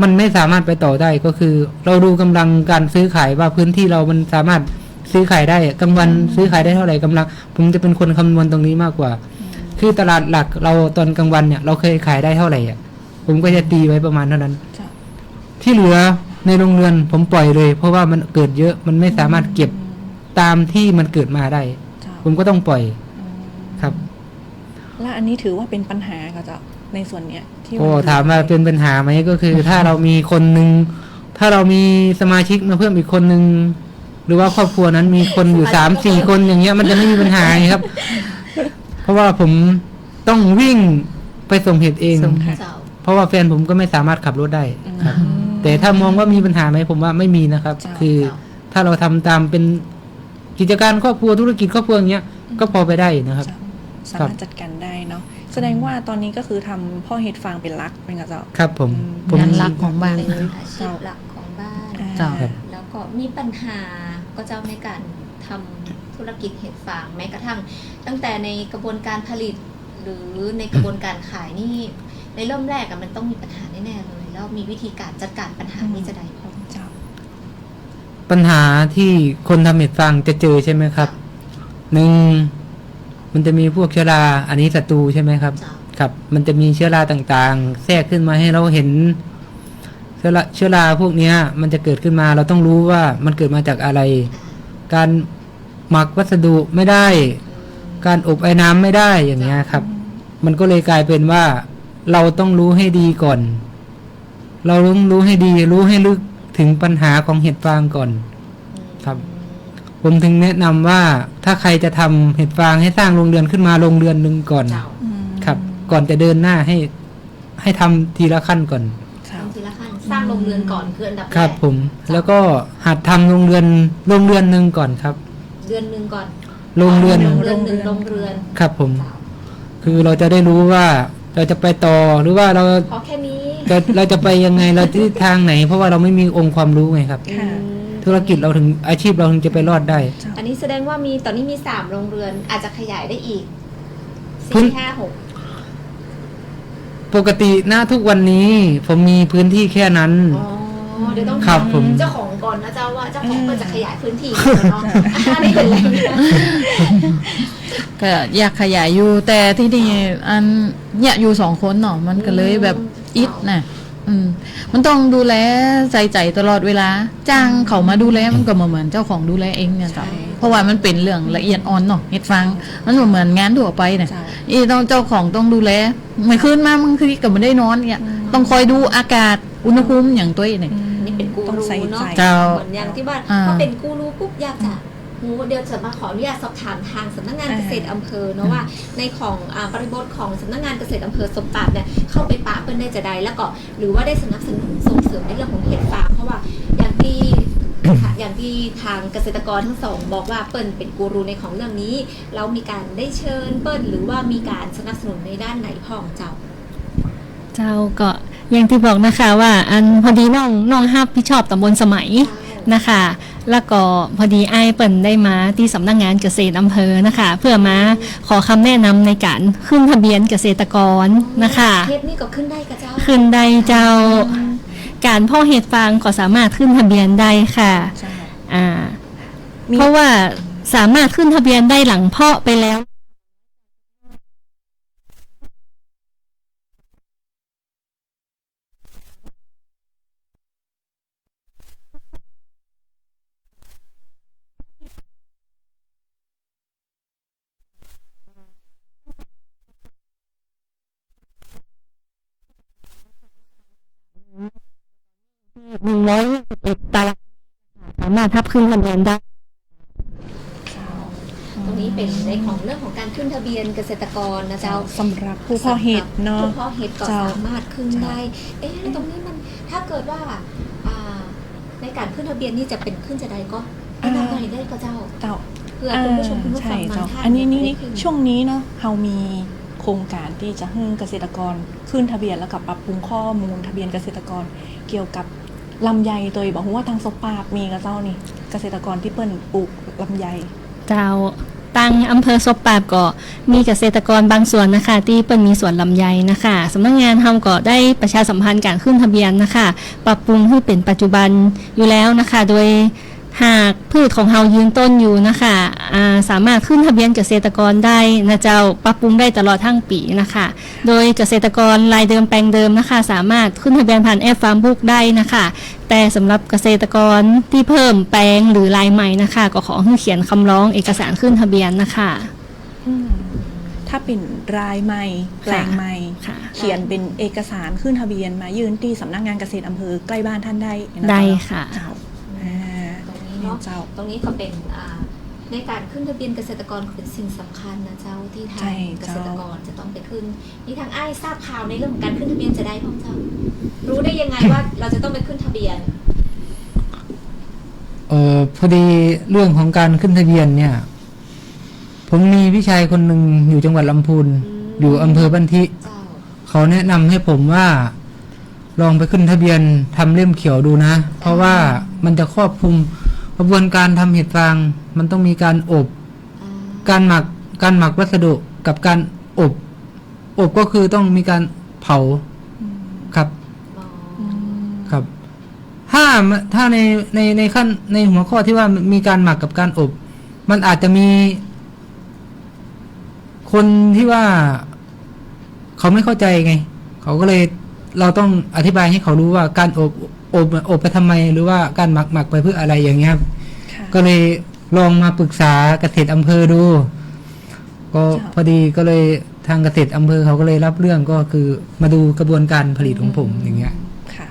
มันไม่สามารถไปต่อได้ก็คือ เราดูกำลังการซื้อขายว่าพื้นที่เรามันสามารถซื้อขายได้กลางวันซื้อขายได้เท่าไหร่กำลัง ผมจะเป็นคนคำนวณตรงนี้มากกว่า คือตลาดหลักเราตอนกลางวันเนี่ย เราเคยขายได้เท่าไหร่อ่ะผมก็จะตีไว้ประมาณเท่านั้น จ้ะ ที่เหลือในโรงเรือนผมปล่อยเลย เพราะว่ามันเกิดเยอะมันไม่สามารถเก็บตามที่มันเกิดมาได้ เจ้า ผมก็ต้องปล่อยครับ และอันนี้ถือว่าเป็นปัญหาก็เจ้า ในส่วนเนี้ยที่ ก็ถามว่าเป็นปัญหาไหมก็คือ ถ้าเรามีคนหนึ่งถ้าเรามีสมาชิกมาเพิ่มอีกคนหนึ่งหรือว่าครอบครัวนั้นมีคนอยู่3-4 คนอย่างเงี้ยมันจะไม่มีปัญหาไงครับ เพราะว่าผมต้องวิ่งไปส่งเห็ดเอง เจ้า เพราะว่าแฟนผมก็ไม่สามารถขับรถได้ครับ แต่ถ้ามองว่ามีปัญหาไหมผมว่าไม่มีนะครับ คือถ้าเราทำตามเป็นกิจการครอบครัวธุรกิจครอบครัวอย่างเงี้ยก็พอไปได้นะครับ สามารถจัดการได้เนาะแสดงว่าตอนนี้ก็คือทำพ่อเห็ดฟางเป็นหลักเป็นกับเจ้า ครับผม งานหลักของบ้าน เป็นอาชีพหลักของบ้าน เจ้า แล้วก็มีปัญหาก็เจ้าในการทำธุรกิจเห็ดฟางแม้กระทั่ง ตั้งแต่ในกระบวนการผลิต หรือในกระบวนการขายนี่ในเริ่มแรกมันต้องมีปัญหาแน่ๆเลยแล้วมีวิธีการจัดการปัญหานี้จะได้พอ เจ้า ปัญหาที่คนทำเห็ดฟางจะเจอใช่ไหมครับหนึ่งมันจะมีพวกเชื้อราอันนี้ศัตรูใช่ไหมครับ ครับ มันจะมีเชื้อราต่างๆ แทรกขึ้นมาให้เราเห็นเชื้อราพวกเนี้ย มันจะเกิดขึ้นมาเราต้องรู้ว่ามันเกิดมาจากอะไร การหมักวัสดุไม่ได้ การอบไอ้น้ำไม่ได้อย่างเงี้ยครับ มันก็เลยกลายเป็นว่าเราต้องรู้ให้ดีก่อน เราต้องรู้ให้ดีรู้ให้ลึกถึงปัญหาของเห็ดฟางก่อนครับ ผมถึงแนะนำว่าถ้าใครจะทำเห็ดฟางให้สร้างโรงเรือนขึ้นมาโรงเรือนหนึ่งก่อนครับ ก่อนจะเดินหน้าให้ทำทีละขั้นก่อน ทีละขั้นสร้างโรงเรือนก่อนคืออันดับแรก ครับผม แล้วก็หัดทำโรงเรือนหนึ่งก่อนครับ เดือนหนึ่งก่อน โรงเรือน โรงเรือนหนึ่งโรงเรือน ครับผม คือเราจะได้รู้ว่าเราจะไปต่อหรือว่าเรา พอแค่นี้ เราจะไปยังไงเราที่ทางไหน เพราะว่าเราไม่มีองค์ความรู้ไงครับ ธุรกิจเราถึงอาชีพเราถึงจะไปรอดได้ อันนี้แสดงว่าตอนนี้มี3โรงเรือนอาจจะขยายได้อีก พื้น 4-5-6 ปกติณทุกวันนี้ผมมีพื้นที่แค่นั้น เดี๋ยวต้อง ครับผม เจ้าของก่อนนะเจ้าว่าเจ้าของเปิดจะขยายพื้นที่เนาะอันนี้เป็นไร ก็อยากขยายอยู่แต่ที่นี่อันเนี่ยอยู่2 คนเนาะมันก็เลยแบบอิดนะมันต้องดูแลใส่ใจตลอดเวลาจ้างเขามาดูแลมันก็เหมือนเจ้าของดูแลเองเนี่ยจ้ะเพราะว่ามันเป็นเรื่องละเอียดอ่อนเนาะเฮ็ดฟังมันเหมือนงานทั่วไปเนี่ยอีต้องเจ้าของต้องดูแลไม่คืนมาบางทีก็ไม่ได้นอนเนี่ยต้องคอยดูอากาศอุณหภูมิอย่างตัวเองเนี่ย นี่เป็นกูรูเนาะ เจ้า เหมือนอย่างที่ว่าพอเป็นกูรูปุ๊บอยากจะเดี๋ยวจะมาขออนุญาตสอบถามทางสำนักงานเกษตรอำเภอเนาะว่าในของบริบทของสำนักงานเกษตรอำเภอสมปราบเนี่ยเข้าไปปราบเปิ้ลได้จะใดแล้วก็หรือว่าได้สนับสนุนส่งเสริมในเรื่องของเห็ดฟางเพราะว่าอย่างที่ทางเกษตรกรทั้งสองบอกว่าเปิ้ลเป็นกูรูในของเรื่องนี้เรามีการได้เชิญเปิ้ลหรือว่ามีการสนับสนุนในด้านไหนพ่องเจ้า เจ้าก็อย่างที่บอกนะคะว่าอันพอดีน้องฮับพี่ชอบตำบลสมัยนะคะ แล้วก็พอดีไอ้เปิ่นได้มาที่สำนักงานเกษตรอำเภอนะคะ เพื่อมาขอคำแนะนำในการขึ้นทะเบียนเกษตรกรนะคะ เฮ็ดนี่ก็ขึ้นได้กับเจ้า ขึ้นได้เจ้าการเพาะเห็ดฟางก็สามารถขึ้นทะเบียนได้ค่ะเพราะว่าสามารถขึ้นทะเบียนได้หลังเพาะไปแล้ว 121 ตารางสามารถทับขึ้นทะเบียนได้ ตรงนี้เป็นในของเรื่องของการขึ้นทะเบียนเกษตรกรนะเจ้า สำหรับผู้เพาะเห็ดเนาะ ผู้เพาะเห็ดก็สามารถขึ้นได้ ตรงนี้มันถ้าเกิดว่าในการขึ้นทะเบียนนี่จะเป็นขึ้นจะใดก็ไม่นำไปได้ก็เจ้าเพื่อคุณผู้ชมคุณผู้ฟังบางท่าน อันนี้ช่วงนี้เนาะเรามีโครงการที่จะให้เกษตรกรขึ้นทะเบียนแล้วกับปรับปรุงข้อมูลทะเบียนเกษตรกรเกี่ยวกับลำไยโดยบอกว่าทางสปาบมีกับเจ้านี่เกษตรกรที่เปิ้ลปลูกลำไยเจ้าตังอำเภอศพปราบก็มีเกษตรกรบางส่วนนะคะที่เปิ้ลมีสวนลำไยนะคะสำนักงานทำก็ได้ประชาสัมพันธ์การขึ้นทะเบียนนะคะปรับปรุงให้เป็นปัจจุบันอยู่แล้วนะคะโดยหากพืชของเฮายืนต้นอยู่นะคะสามารถขึ้นทะเบียนเกษตรกรได้นะเจ้าปรับปรุงได้ตลอดทั้งปีนะคะโดยเกษตรกรรายเดิมแปลงเดิมนะคะสามารถขึ้นทะเบียนผ่านแอปฟาร์มบุ๊กได้นะคะแต่สำหรับเกษตรกรที่เพิ่มแปลงหรือรายใหม่นะคะก็ขอให้เขียนคำร้องเอกสารขึ้นทะเบียนนะคะ ถ้าเป็นรายใหม่แปลงใหม่ ค่ะ เขียนเป็นเอกสารขึ้นทะเบียนมายื่นที่สำนักงานเกษตรอำเภอใกล้บ้านท่านได้นะ ได้ เจ้า ค่ะ เจ้า ตรงนี้เนาะ เจ้า ตรงนี้ก็เป็นในการขึ้นทะเบียนเกษตรกรเป็นสิ่งสำคัญนะเจ้าที่ทา ใช่ งเก เจ้า ษตรกรจะต้องไปขึ้นนี่ทางไอ้ายทราบข่าวในเรื่องของการขึ้นทะเบียนจะได้พ่อเจ้า รู้ได้ยังไงว่าเราจะต้องไปขึ้นทะเบียน พอดีเรื่องของการขึ้นทะเบียนเนี่ย ผมมีพี่ชายคนหนึ่งอยู่จังหวัดลำพูน อยู่อำเภอบันทิ เจ้า เขาแนะนำให้ผมว่าลองไปขึ้นทะเบียนทำเล่มเขียวดูนะ เพราะว่ามันจะครอบคลุมกระบวนการทำเห็ดฟาง มันต้องมีการอบ การหมักวัสดุกับการอบก็คือต้องมีการเผาครับ ครับ ถ้าในขั้นในหัวข้อที่ว่ามีการหมักกับการอบ มันอาจจะมีคนที่ว่าเขาไม่เข้าใจไง เขาก็เลยเราต้องอธิบายให้เขารู้ว่าการอบไปทำไม หรือว่าการหมักไปเพื่ออะไรอย่างเงี้ยครับ ค่ะ ก็เลยลองมาปรึกษาเกษตรอำเภอดู ก็พอดีก็เลยทางเกษตรอำเภอเขาก็เลยรับเรื่องก็คือมาดูกระบวนการผลิตของผมอย่างเงี้ย ค่ะ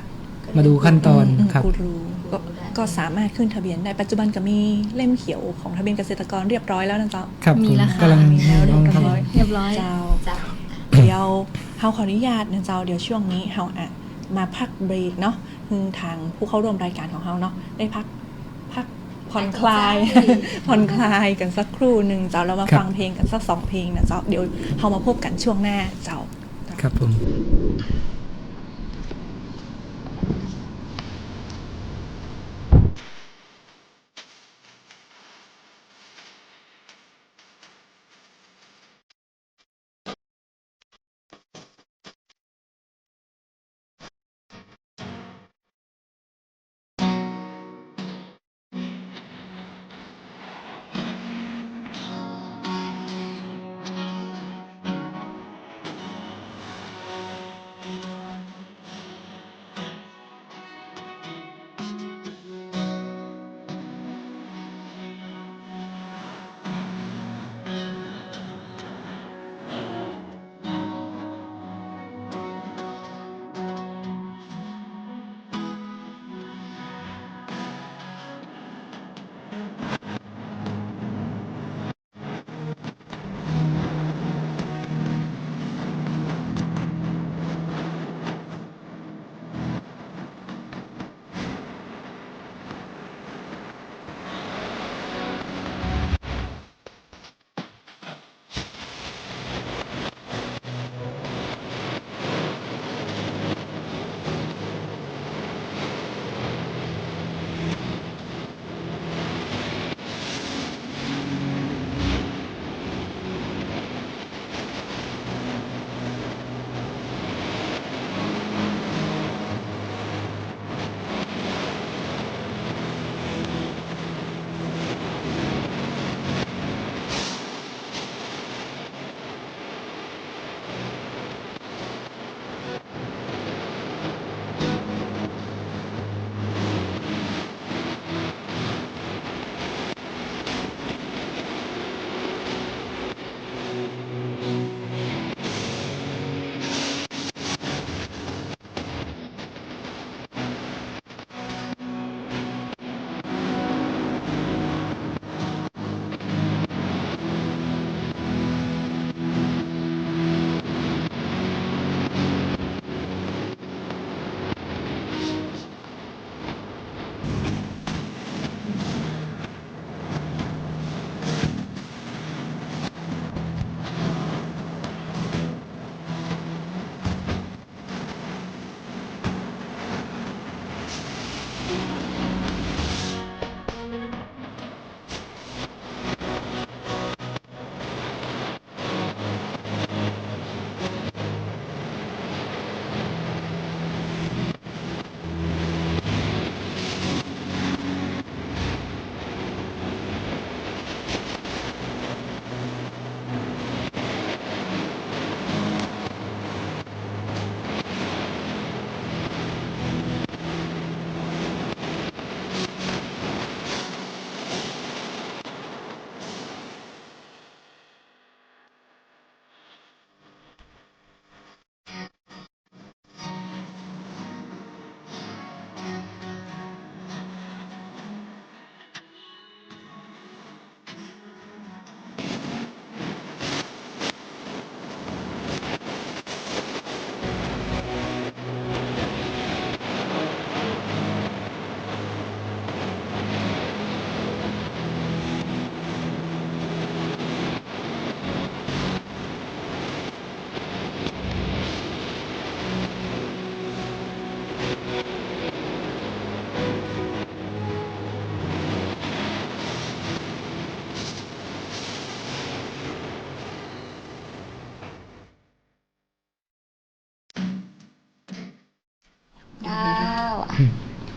มาดูขั้นตอนครับ กูรู้ก็สามารถขึ้นทะเบียนได้ปัจจุบันก็มีเล่มเขียวของทะเบียนเกษตรกรเรียบร้อยแล้วนะเจ้า ครับ มี ผม แล้วค่ะ กำลัง มีแล้วเรียบ ครับ ร้อย เรียบร้อย เจ้า เจ้า เดี๋ยวเฮาขออนุญาตนะเจ้าเดี๋ยวช่วงนี้เฮามาพักเบรกเนาะคือทางผู้เข้าร่วมรายการของเฮาเนาะได้พักผ่อนคลาย ใช่ ผ่อนคลายกันสักครู่หนึ่งเจ้าแล้วมา ครับ ฟังเพลงกันสัก2 เพลงนะเจ้าเดี๋ยวเฮามาพบกันช่วงหน้าเจ้า ครับผม เ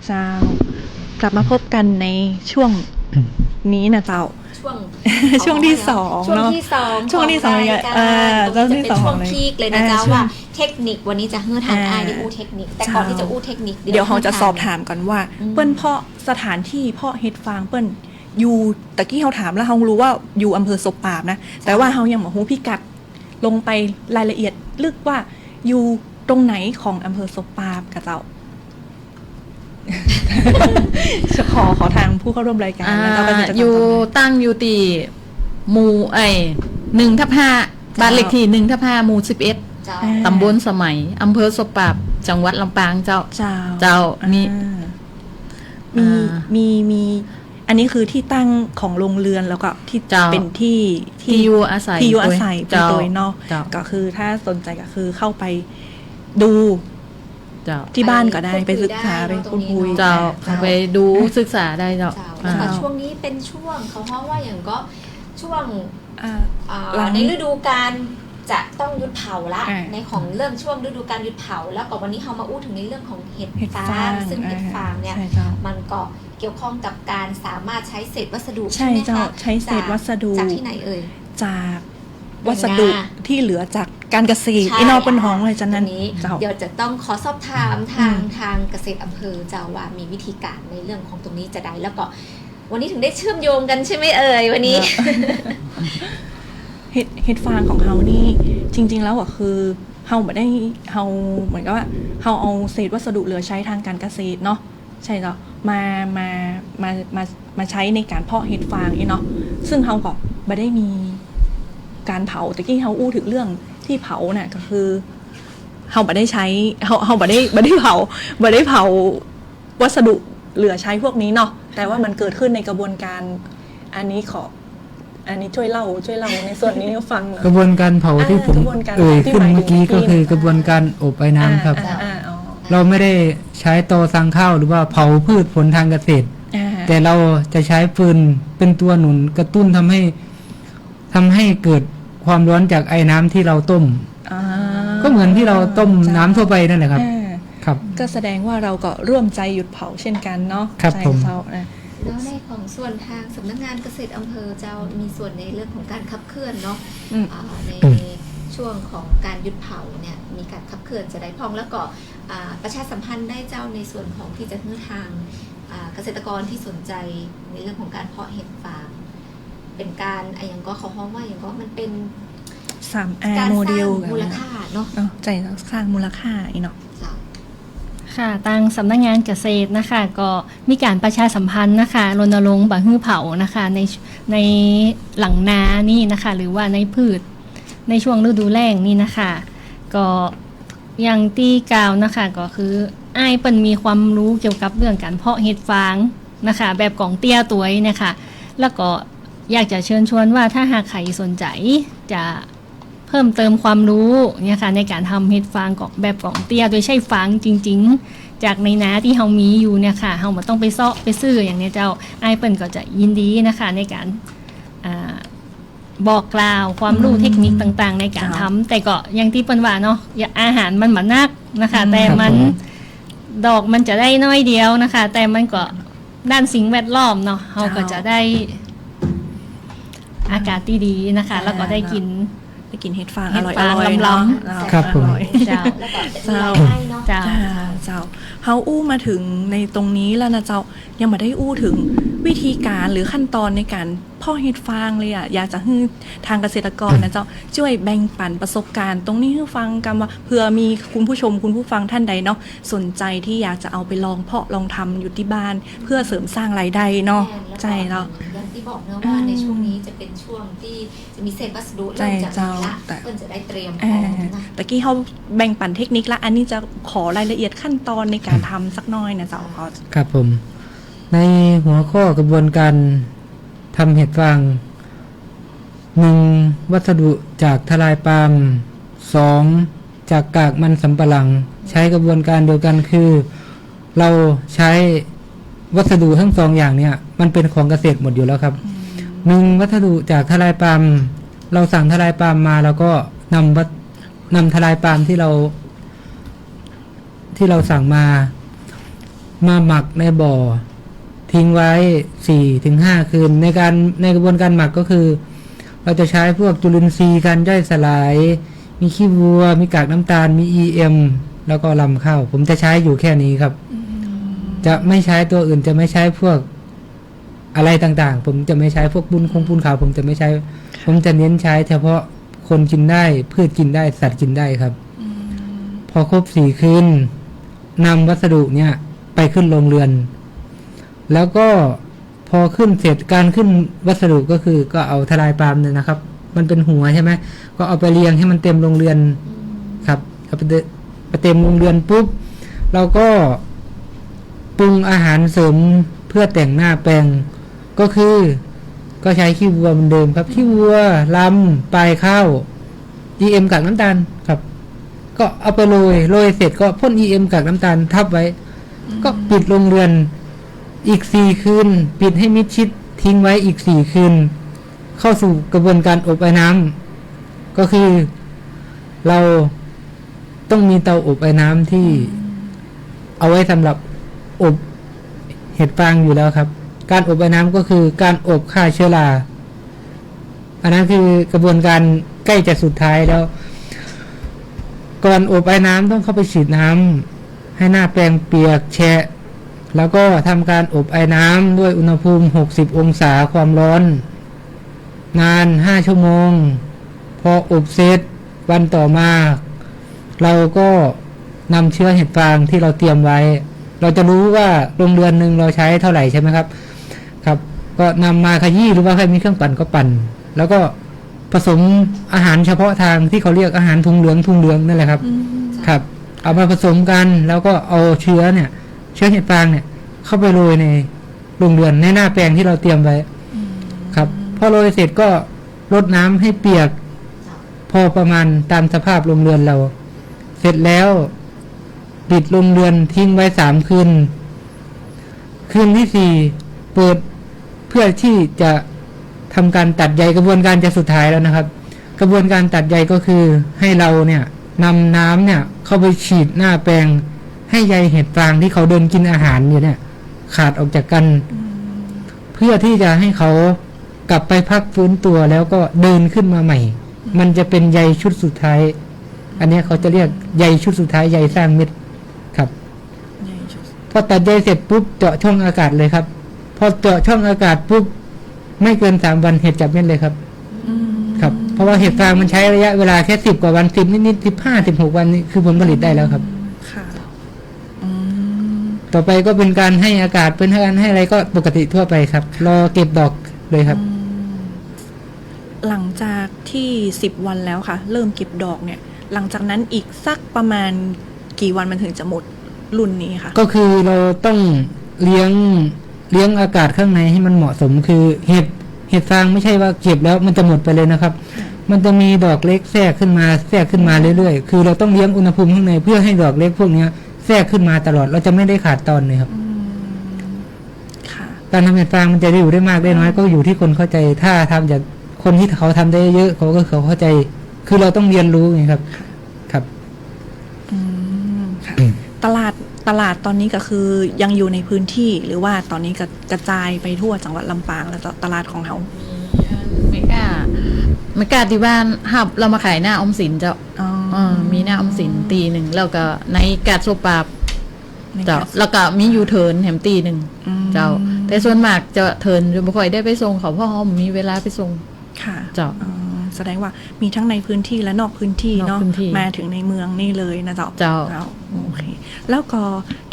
เจ้ากลับมาพบกันในช่วงนี้นะเจ้า ช่วง ช่วงที่สอง ช่วง เนาะ ที่สอง ช่วงที่สอง ขราย เนี่ย การ ช่วงที่ จะเป็น สอง ช่วง เลย พีคเลยนะเจ้า ช่วง ว่าเทคนิควันนี้จะให้ทาง อ่า อายได้อู้เทคนิค แต่ก่อนที่จะอู้เทคนิค เดี๋ยวเราจะสอบถามกันว่า เปิ้นเพาะสถานที่เพาะเห็ดฟางเปิ้นอยู่ตะกี้เราถามแล้วเรารู้ว่าอยู่อำเภอศพปราบนะแต่ว่าเรายังบ่ฮู้พิกัดลงไปรายละเอียดลึกว่าอยู่ตรงไหนของอำเภอศพปราบกะเจ้า ขอทางผู้เข้าร่วมรายการนะเจ้าก็จะ อยู่ตั้งอยู่ตีหมู่1/5บ้านเลขที่1/5หมู่11 เจ้า ตำบลสมัยอำเภอศพปราบจังหวัดลำปางเจ้า เจ้า มี มีอันนี้คือที่ตั้งของโรงเรือนแล้วก็ที่ เจ้า เป็นที่ ที่อยู่อาศัย ที่อยู่อาศัยเป็น เจ้า ตัวเนาะ เจ้า ก็คือถ้าสนใจก็คือเข้าไปดู เจ้า ที่บ้านก็ได้ ไป ไปศึกษา ได้ ไป เนอะ พูดคุย เจ้า เจ้า ไปดูศึกษาได้เจ้า เจ้าแล้วก็ช่วงนี้เป็นช่วงเขาเพราะว่าอย่างก็ช่วง หลัง ในฤดูกาลจะต้องหยุดเผาละ อ่า ในของเรื่องช่วงฤดูกาลหยุดเผาแล้วก็วันนี้เรามาอู้ถึงในเรื่องของเห็ด เห็ด ฟา ฟาง ง ซึ่งเห็ดฟางเนี่ย ใช่เจ้า มันก็เกี่ยวข้องกับการสามารถใช้เศษวัสดุ ใช่ ไหม เจ้า คะ ใช้เศษวัสดุ จากที่ไหนเอ่ย จากวัสดุ เป็นงา ที่เหลือจากการเกษตร ใช่ ไอ้นอกเป็นห้องเลยจันนั้น ตรงนี้ เจ้า เดี๋ยวจะต้องขอสอบถามทางเกษตรอำเภอเจ้าว่ามีวิธีการในเรื่องของตรงนี้จะได้แล้วก็ วันนี้ถึงได้เชื่อมโยงกันใช่ไหมเอ่ยวันนี้ เห็ดฟางของเฮานี่จริง ๆ แล้วอ่ะคือเฮาไม่ได้เฮาเหมือนกับว่าเฮาเอาเศษวัสดุเหลือใช้ทางการเกษตรเนาะใช่เนาะมาใช้ในการเพาะเห็ดฟางเนาะซึ่งเฮาก็ไม่ได้มีการเผาแต่กี้เฮาอู้ถึงเรื่องที่เผาน่ะก็คือเฮาไม่ได้ใช้เฮาไม่ได้เผาวัสดุเหลือใช้พวกนี้เนาะแต่ว่ามันเกิดขึ้นในกระบวนการอันนี้ช่วยเล่าในส่วนนี้ให้ฟังหน่อย กระบวนการเผาที่ผม กระบวนการ เอ่ย ที่ ขึ้น หมายถึง เมื่อกี้ก็คือกระบวนการอบไอ้น้ำครับ อ๋อ เราไม่ได้ใช้ตอสั่งข้าวหรือว่าเผาพืชผลทางเกษตร แต่เราจะใช้ฟืนเป็นตัวหนุนกระตุ้นทำให้เกิดความร้อนจากไอ้น้ำที่เราต้ม ก็เหมือนที่เราต้มน้ำทั่วไปนั่นแหละครับ ครับ ก็แสดงว่าเราก็ร่วมใจหยุดเผาเช่นกันเนาะ ครับ ใจ ผม เขานะ แล้วในของส่วนทางสำนักงานเกษตรอำเภอเจ้ามีส่วนในเรื่องของการขับเคลื่อนเนาะ อืม ในช่วงของการหยุดเผาเนี่ยมีการขับเคลื่อนจะได้พองแล้วก็ประชาสัมพันธ์ได้เจ้าในส่วนของที่จะเพื่อทางเกษตรกรที่สนใจในเรื่องของการเพาะเห็ดฟางเป็นการอย่างก็เขาฮ้องว่าอย่างก็มันเป็น 3R การ โม ส เด ร้า ล งมูลค่าเนาะ ใจสร้างมูลค่าอีเนาะ เจ้า ค่ะทางสำนักงานเกษตรนะคะก็มีการประชาสัมพันธ์นะคะรณรงค์บ่ฮื้อเผานะคะในหลังนานี่นะคะหรือว่าในพืชในช่วงฤดูแล้งนี่นะคะก็อย่างที่กล่าวนะคะก็คืออ้ายเปิ้นมีความรู้เกี่ยวกับเรื่องการเพาะเห็ดฟางนะคะแบบกล่องเตี้ยตัวนี้นะคะแล้วก็อยากจะเชิญชวนว่าถ้าหากใครสนใจจะเพิ่มเติมความรู้เนี่ยค่ะในการทำเห็ดฟางแบบกล่องเตี้ยโดยใช้ฟางจริงๆจากในนาที่เฮามีอยู่เนี่ยค่ะเฮามาต้องไปเซาะไปซื้ออย่างเนี้ยเจ้าไอ้ายเปิ้นก็จะยินดีนะคะในการบอกกล่าวความรู้เทคนิคต่างๆ ในการทำแต่ก็อย่างที่เปิ้นว่าเนาะอาหารมันเหมือนนักนะคะแต่มันดอกมันจะได้น้อยเดียวนะคะ แต่มันก็ด้านสิ่งแวดล้อมเนาะเฮาก็จะได้อากาศที่ดีนะคะ แล้วก็ได้กิน เห็ดฟาง เห็ อ ด ร่อย ฟาง ๆ ล้ำ เนาะ ครับผม ออย เจ้า แล้วก็จะมีรายได้เนาะ เจ้า เจ้าเฮาอู้มาถึงในตรงนี้แล้วนะเจ้ายังไม่ได้อู้ถึงวิธีการหรือขั้นตอนในการเพาะเห็ดฟางเลยอ่ะอยากจะให้ทางเกษตรกรนะเจ้าช่วยแบ่งปันประสบการณ์ตรงนี้ให้ฟังกันว่าเผื่อมีคุณผู้ชมคุณผู้ฟังท่านใดเนาะสนใจที่อยากจะเอาไปลองเพาะลองทำอยู่ที่บ้าน เพื่อเสริมสร้างรายได้เนาะใช่แล้ว อย่างที่บอกเนอะว่าในช่วงนี้จะเป็นช่วงที่จะมีเศษวัสดุเริ่มจากนี้ละเพื่อนจะได้เตรียมพร้อมนะ ตะกี้เขาแบ่งปันเทคนิคละอันนี้จะขอรายละเอียดขั้นตอนในการทำสักหน้อยนะเจ้าขอ ครับผม ในหัวข้อกระบวนการทำเห็ดฟาง 1. วัสดุจากทลายปาล์ม 2. จากกากมันสำปะหลัง ใช้กระบวนการเดียวกันคือ เราใช้วัสดุทั้งสองอย่างเนี่ยมันเป็นของเกษตรหมดอยู่แล้วครับ 1. วัสดุจากทลายปาล์มเราสั่งทลายปาล์มมาแล้วก็นำทลายปาล์มที่เราสั่งมา มาหมักในบ่อทิ้งไว้ 4-5 คืนในกระบวนการหมักก็คือ เราจะใช้พวกจุลินทรีย์การย่อยสลาย มีขี้วัวมีกากน้ำตาลมี EM แล้วก็ลำข้าวผมจะใช้อยู่แค่นี้ครับ จะไม่ใช้ตัวอื่นจะไม่ใช้พวกอะไรต่างๆผมจะไม่ใช้พวกปุ้นขาวผมจะไม่ใช้ผมจะเน้นใช้เฉพาะคนกินได้พืชกินได้สัตว์กินได้ครับพอครบ4 คืนนำวัสดุเนี่ยไปขึ้นโรงเรือน แล้วก็พอขึ้นเสร็จการขึ้นวัสดุก็คือก็เอาทลายปาล์มเนี่ยนะครับมันเป็นหัวใช่ไหมก็เอาไปเรียงให้มันเต็มโรงเรือนครับเอาไปเต็มโรงเรือนปุ๊บเราก็ปรุงอาหารเสริมเพื่อแต่งหน้าแปลงก็คือก็ใช้ขี้วัวเหมือนเดิมครับขี้วัวลำปลายข้าว EM กากน้ำตาลครับก็เอาไปโรยเสร็จก็พ่น EM กากน้ำตาลทับไว้ก็ปิดโรงเรือนอีก4 คืนปิดให้มิดชิดทิ้งไว้อีก4 คืนเข้าสู่กระบวนการอบไอ้น้ำก็คือเราต้องมีเตาอบไอ้น้ำที่เอาไว้สำหรับอบเห็ดฟางอยู่แล้วครับการอบไอ้น้ำก็คือการอบฆ่าเชื้อราอันนั้นคือกระบวนการใกล้จะสุดท้ายแล้วก่อนอบไอ้น้ำต้องเข้าไปฉีดน้ำให้หน้าแปลงเปียกแฉะแล้วก็ทำการอบไอ้น้ำด้วยอุณหภูมิ60 องศาความร้อนนาน5 ชั่วโมงพออบเสร็จวันต่อมาเราก็นำเชื้อเห็ดฟางที่เราเตรียมไว้เราจะรู้ว่าโรงเรือนหนึ่งเราใช้เท่าไหร่ใช่ไหมครับครับก็นำมาขยี้หรือว่าใครมีเครื่องปั่นก็ปั่นแล้วก็ผสมอาหารเฉพาะทางที่เขาเรียกอาหารถุงเหลืองนั่นแหละครับครับเอามาผสมกันแล้วก็เอาเชื้อเห็ดฟางเนี่ยเข้าไปโรยในโรงเรือนในหน้าแปลงที่เราเตรียมไว้ครับพอโรยเสร็จก็รดน้ำให้เปียกพอประมาณตามสภาพโรงเรือนเราเสร็จแล้วปิดโรงเรือนทิ้งไว้3 คืนคืนที่4เปิดเพื่อที่จะทำการตัดใยกระบวนการจะสุดท้ายแล้วนะครับ กระบวนการตัดใยก็คือให้เราเนี่ยนำน้ำเนี่ยเข้าไปฉีดหน้าแปลงให้ใยเห็ดฟางที่เขาเดินกินอาหารอยู่เนี่ยขาดออกจากกันเพื่อที่จะให้เขากลับไปพักฟื้นตัวแล้วก็เดินขึ้นมาใหม่มันจะเป็นใยชุดสุดท้ายอันนี้เขาจะเรียกใยชุดสุดท้ายใยสร้างเม็ดครับพอตัดใยเสร็จปุ๊บเจาะช่องอากาศเลยครับพอเจาะช่องอากาศปุ๊บไม่เกิน3 วันเห็ดจับเม็ดเลยครับครับเพราะว่าเห็ดฟางมันใช้ระยะเวลาแค่10 กว่าวัน10 นิดๆ15-16 วันนี่คือผลผลิตได้แล้วครับต่อไปก็เป็นการให้อากาศเป็นการให้อะไรก็ปกติทั่วไปครับรอเก็บดอกเลยครับหลังจากที่10 วันแล้วค่ะเริ่มเก็บดอกเนี่ยหลังจากนั้นอีกสักประมาณกี่วันมันถึงจะหมดรุ่นนี้ค่ะก็คือเราต้องเลี้ยงอากาศข้างในให้มันเหมาะสมคือเห็ดฟางไม่ใช่ว่าเก็บแล้วมันจะหมดไปเลยนะครับมันจะมีดอกเล็กแทรกขึ้นมาเรื่อยๆคือเราต้องเลี้ยงอุณหภูมิข้างในเพื่อให้ดอกเล็กพวกนี้แทรกขึ้นมาตลอดเราจะไม่ได้ขาดตอนเลยครับการทำเห็ดฟางมันจะอยู่ได้มากได้น้อยก็อยู่ที่คนเข้าใจถ้าทำจากคนที่เขาทำได้เยอะเขาเข้าใจคือเราต้องเรียนรู้ไงครับครับตลาดตอนนี้ก็คือยังอยู่ในพื้นที่หรือว่าตอนนี้กระจายไปทั่วจังหวัดลำปางแล้วตลาดของเขาไม่กล้าที่บ้านหับเรามาขายหน้าออมสินเจ้ามีหน้าออมสินตี 1แล้วก็ในกาดโซปาบเจ้าแล้วก็มียูเทิร์นแถมตี 1เจ้าแต่ส่วนมากจะเทิร์นจะไม่ค่อยได้ไปส่งเขาเพราะเขามีเวลาไปส่งค่ะเจ้าแสดงว่ามีทั้งในพื้นที่และนอกพื้นที่เนาะมาถึงในเมืองนี่เลยนะเจ้าโอเคแล้วก็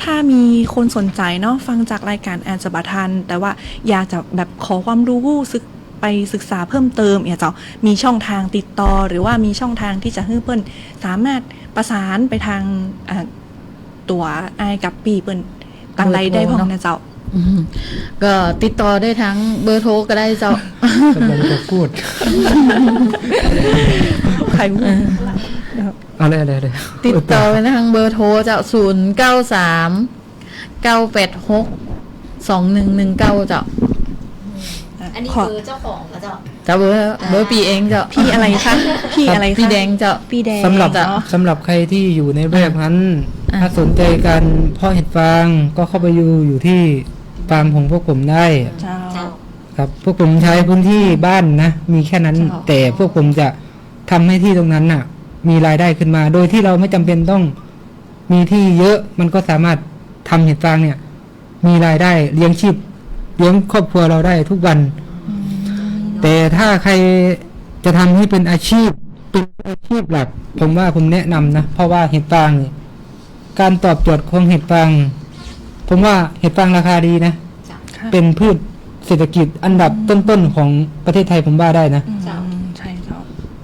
ถ้ามีคนสนใจเนาะฟังจากรายการแอนสบัทันแต่ว่าอยากจะแบบขอความรู้ไปศึกษาเพิ่มเติมเนี่ยเจ้ามีช่องทางติดต่อหรือว่ามีช่องทางที่จะให้เปิ้ลสามารถประสานไปทางตัวไอกับปีเปิ้ลตังไรได้พ้องนะเจ้าก็ติดต่อได้ทั้งเบอร์โทรก็ได้เจ้ากำลังจะพูดใครอะไรติดต่อไปทางเบอร์โทรเจ้า093 986 2119เจ้าอันนี้คือเจ้าของเหรอเจ้า เจ้าเบอร์ปีเองเจ้า พี่อะไรคะพี่อะไรคะ พี่แดงเจ้า พี่แดง สำหรับ เนาะ สำหรับใครที่อยู่ในแวกนั้น อ่า ถ้าสนใจการเพาะเห็ดฟางก็เข้าไปอยู่ที่ฟาร์มของพวกผมได้ เจ้า ครับพวกผมใช้พื้นที่บ้านนะมีแค่นั้น เจ้า แต่พวกผมจะทำให้ที่ตรงนั้นน่ะ มีรายได้ขึ้นมา โดยที่เราไม่จำเป็นต้องมีที่เยอะมันก็สามารถทำเห็ดฟางเนี่ย มีรายได้เลี้ยงชีพเลี้ยงครอบครัวเราได้ทุกวัน แต่ถ้าใครจะทำให้เป็นอาชีพหลัก ผมว่าผมแนะนำนะเพราะว่าเห็ดฟางเนี่ยการตอบโจทย์ของเห็ดฟางผมว่าเห็ดฟางราคาดีนะ เป็นพืชเศรษฐกิจอันดับต้นๆของประเทศไทยผมว่าได้นะ ใช่เจ้า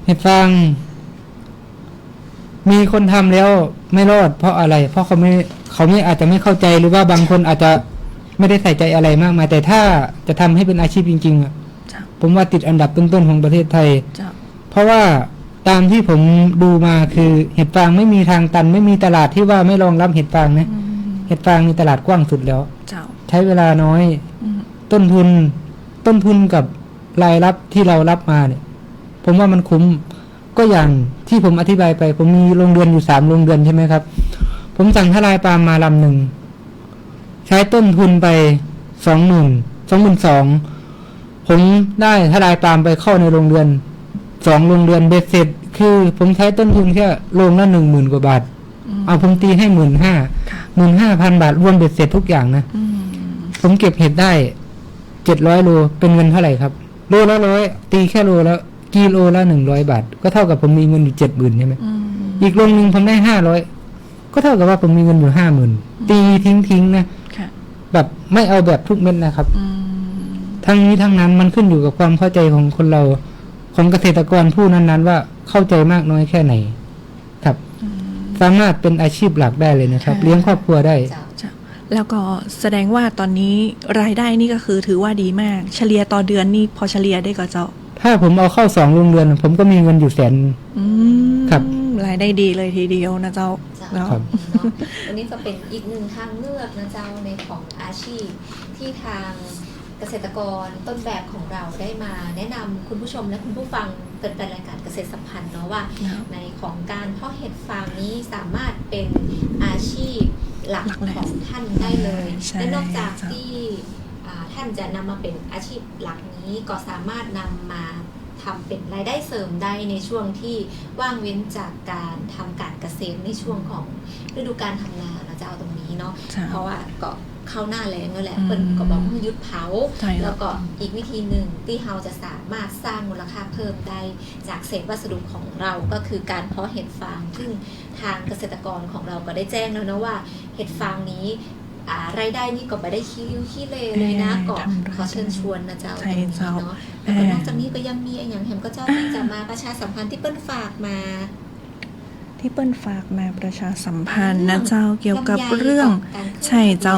เห็ดฟางมีคนทำแล้วไม่รอดเพราะอะไร เพราะเขาไม่อาจจะไม่เข้าใจหรือว่าบางคนอาจจะไม่ได้ใส่ใจอะไรมากมายแต่ถ้าจะทำให้เป็นอาชีพจริงๆอะ เจ้า ผมว่าติดอันดับต้นๆของประเทศไทย เจ้า เพราะว่าตามที่ผมดูมาคือเห็ดฟางไม่มีทางตัน ไม่มีตลาดที่ว่าไม่รองรับเห็ดฟางนะเห็ดฟางมีตลาดกว้างสุดแล้ว เจ้า ใช้เวลาน้อย ต้นทุนกับรายรับที่เรารับมาเนี่ย ผมว่ามันคุ้มก็อย่างที่ผมอธิบายไป ผมมีโรงเรือนอยู่3โรงเรือนใช่ไหมครับ ผมสั่งทลายปาล์มมาลำหนึ่งใช้ต้นทุนไป22,000ผมได้ทลายปาล์มไปเข้าในโรงเรือน2โรงเรือนเบ็ดเสร็จ คือผมใช้ต้นทุนแค่โรงละ10,000 กว่าบาทเอาผมตีให้15,000 บาทรวมเบ็ดเสร็จทุกอย่างนะผมเก็บเห็ดได้700 โลเป็นเงินเท่าไหร่ครับโลละ100ตีแค่โลแล้วกิโลละ100 บาทก็เท่ากับผมมีเงินอยู่70,000ใช่ไหมอีกโรงนึงผมได้500ก็เท่ากับว่าผมมีเงินอยู่50,000ตีทิ้งนะ ค่ะ แบบไม่เอาแบบทุกเม็ดนะครับทั้งนี้ทั้งนั้นมันขึ้นอยู่กับความเข้าใจของคนเราของเกษตรกรผู้นั้นๆว่าเข้าใจมากน้อยแค่ไหนครับสามารถเป็นอาชีพหลักได้เลยนะครับ เลี้ยงครอบครัวได้ แล้วก็แสดงว่าตอนนี้รายได้นี่ก็คือถือว่าดีมาก เฉลี่ยต่อเดือนนี่พอเฉลี่ยได้ก็เจ้า ถ้าผมเอาเข้า2 โรงเรือนผมก็มีเงินอยู่100,000 ครับ รายได้ดีเลยทีเดียวนะเจ้าเนาะ ครับ เนาะวันนี้ก็เป็นอีกหนึ่งทางเลือกนะเจ้าในของอาชีพที่ทางเกษตรกรต้นแบบของเราได้มาแนะนำคุณผู้ชมและคุณผู้ฟังเกิดเป็นรายการเกษตรสัมพันธ์เนาะว่า ในของการเพาะเห็ดฟางนี้สามารถเป็นอาชีพหลักของท่านได้เลย ใช่ และนอกจากที่ท่านจะนำมาเป็นอาชีพหลักนี้ก็สามารถนำมาทำเป็นรายได้เสริมได้ในช่วงที่ว่างเว้นจากการทำการเกษตรในช่วงของฤดูการทำนาเราจะเอาตรงนี้เนาะ ใช่ เพราะว่าก็เข้าหน้าแล้งนั่นแหละเปิ้ลก็บอกว่าหยุดเผา ใช่แล้ว แล้วก็อีกวิธีหนึ่งที่เราจะสามารถสร้างมูลค่าเพิ่มได้จากเศษวัสดุของเราก็คือการเพาะเห็ดฟางซึ่งทางเกษตรกรของเราก็ได้แจ้งแล้วนะว่าเห็ดฟางนี้รายได้นี่ก็ไม่ได้ขี้ริ้วขี้เลเลยนะก็ขอเชิญชวนนะเจ้าตรงนี้เนาะแล้วก็นอกจากนี้ก็ยังมีอย่างแฮมก็เจ้าที่จะมาประชาสัมพันธ์ที่เปิ้ลฝากมา ที่เปิ้ลฝากมาประชาสัมพันธ์นะเจ้าเกี่ยวกับเรื่องใช่เจ้า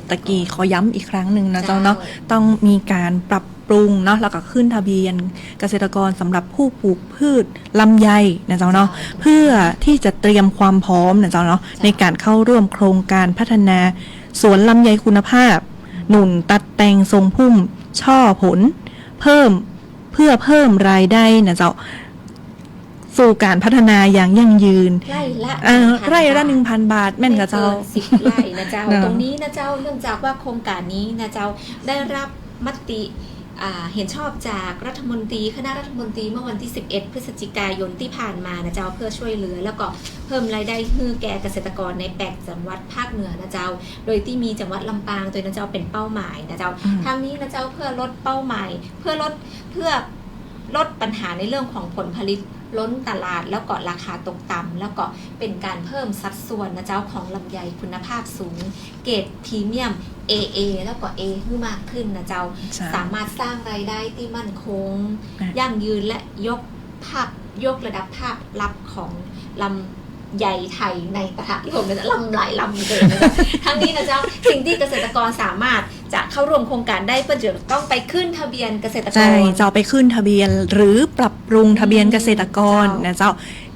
ตะกี้ขอย้ำอีกครั้งหนึ่งนะเจ้าเนาะต้องมีการปรับปรุงเนาะแล้วก็ขึ้นทะเบียนเกษตรกรสำหรับผู้ปลูกพืชลำไยนะเจ้าเนาะเพื่อที่จะเตรียมความพร้อมนะเจ้าเนาะในการเข้าร่วมโครงการพัฒนาสวนลำไยคุณภาพ หนุนตัดแต่งทรงพุ่มช่อผลเพิ่มเพื่อเพิ่มรายได้นะเจ้าสู่การพัฒนาอย่างยั่งยืน ไร่ละ ไร่ละ 1,000 บาทแม่นกับเจ้า 10 ไร่นะเจ้า เนอะ ตรงนี้นะเจ้าเนื่องจากว่าโครงการนี้นะเจ้าได้รับมติเห็นชอบจากรัฐมนตรีคณะรัฐมนตรีเมื่อวันที่11 พฤศจิกายนที่ผ่านมานะเจ้าเพื่อช่วยเหลือแล้วก็เพิ่มรายได้ให้แก่เกษตรกรใน8จังหวัดภาคเหนือนะเจ้าโดยที่มีจังหวัดลำปางตัวนะเจ้าเป็นเป้าหมายนะเจ้าทางนี้นะเจ้าเพื่อลดเป้าหมายเพื่อลดปัญหาในเรื่องของผลผลิตล้นตลาดแล้วก็ราคาตกต่ำแล้วก็เป็นการเพิ่มสัดส่วนนะเจ้าของลำไยคุณภาพสูงเกรดพรีเมียม AA แล้วก็ A ขึ้นมากขึ้นนะเจ้า ใช่ สามารถสร้างรายได้ที่มั่นคง อ่ะ ยั่งยืนและยกระดับภาพลักษณ์ของลำไยไทยในประเทศที่ผมจะลำหลายลำเลยนะทั้งนี้นะเจ้าสิ่งที่เกษตรกรสามารถจะเข้าร่วมโครงการได้เพื่อจะต้องไปขึ้นทะเบียนเกษตรก ใช่ ร เจ้าไปขึ้นทะเบียนหรือปรับปรุงทะเบียนเกษตรกรนะเจ้า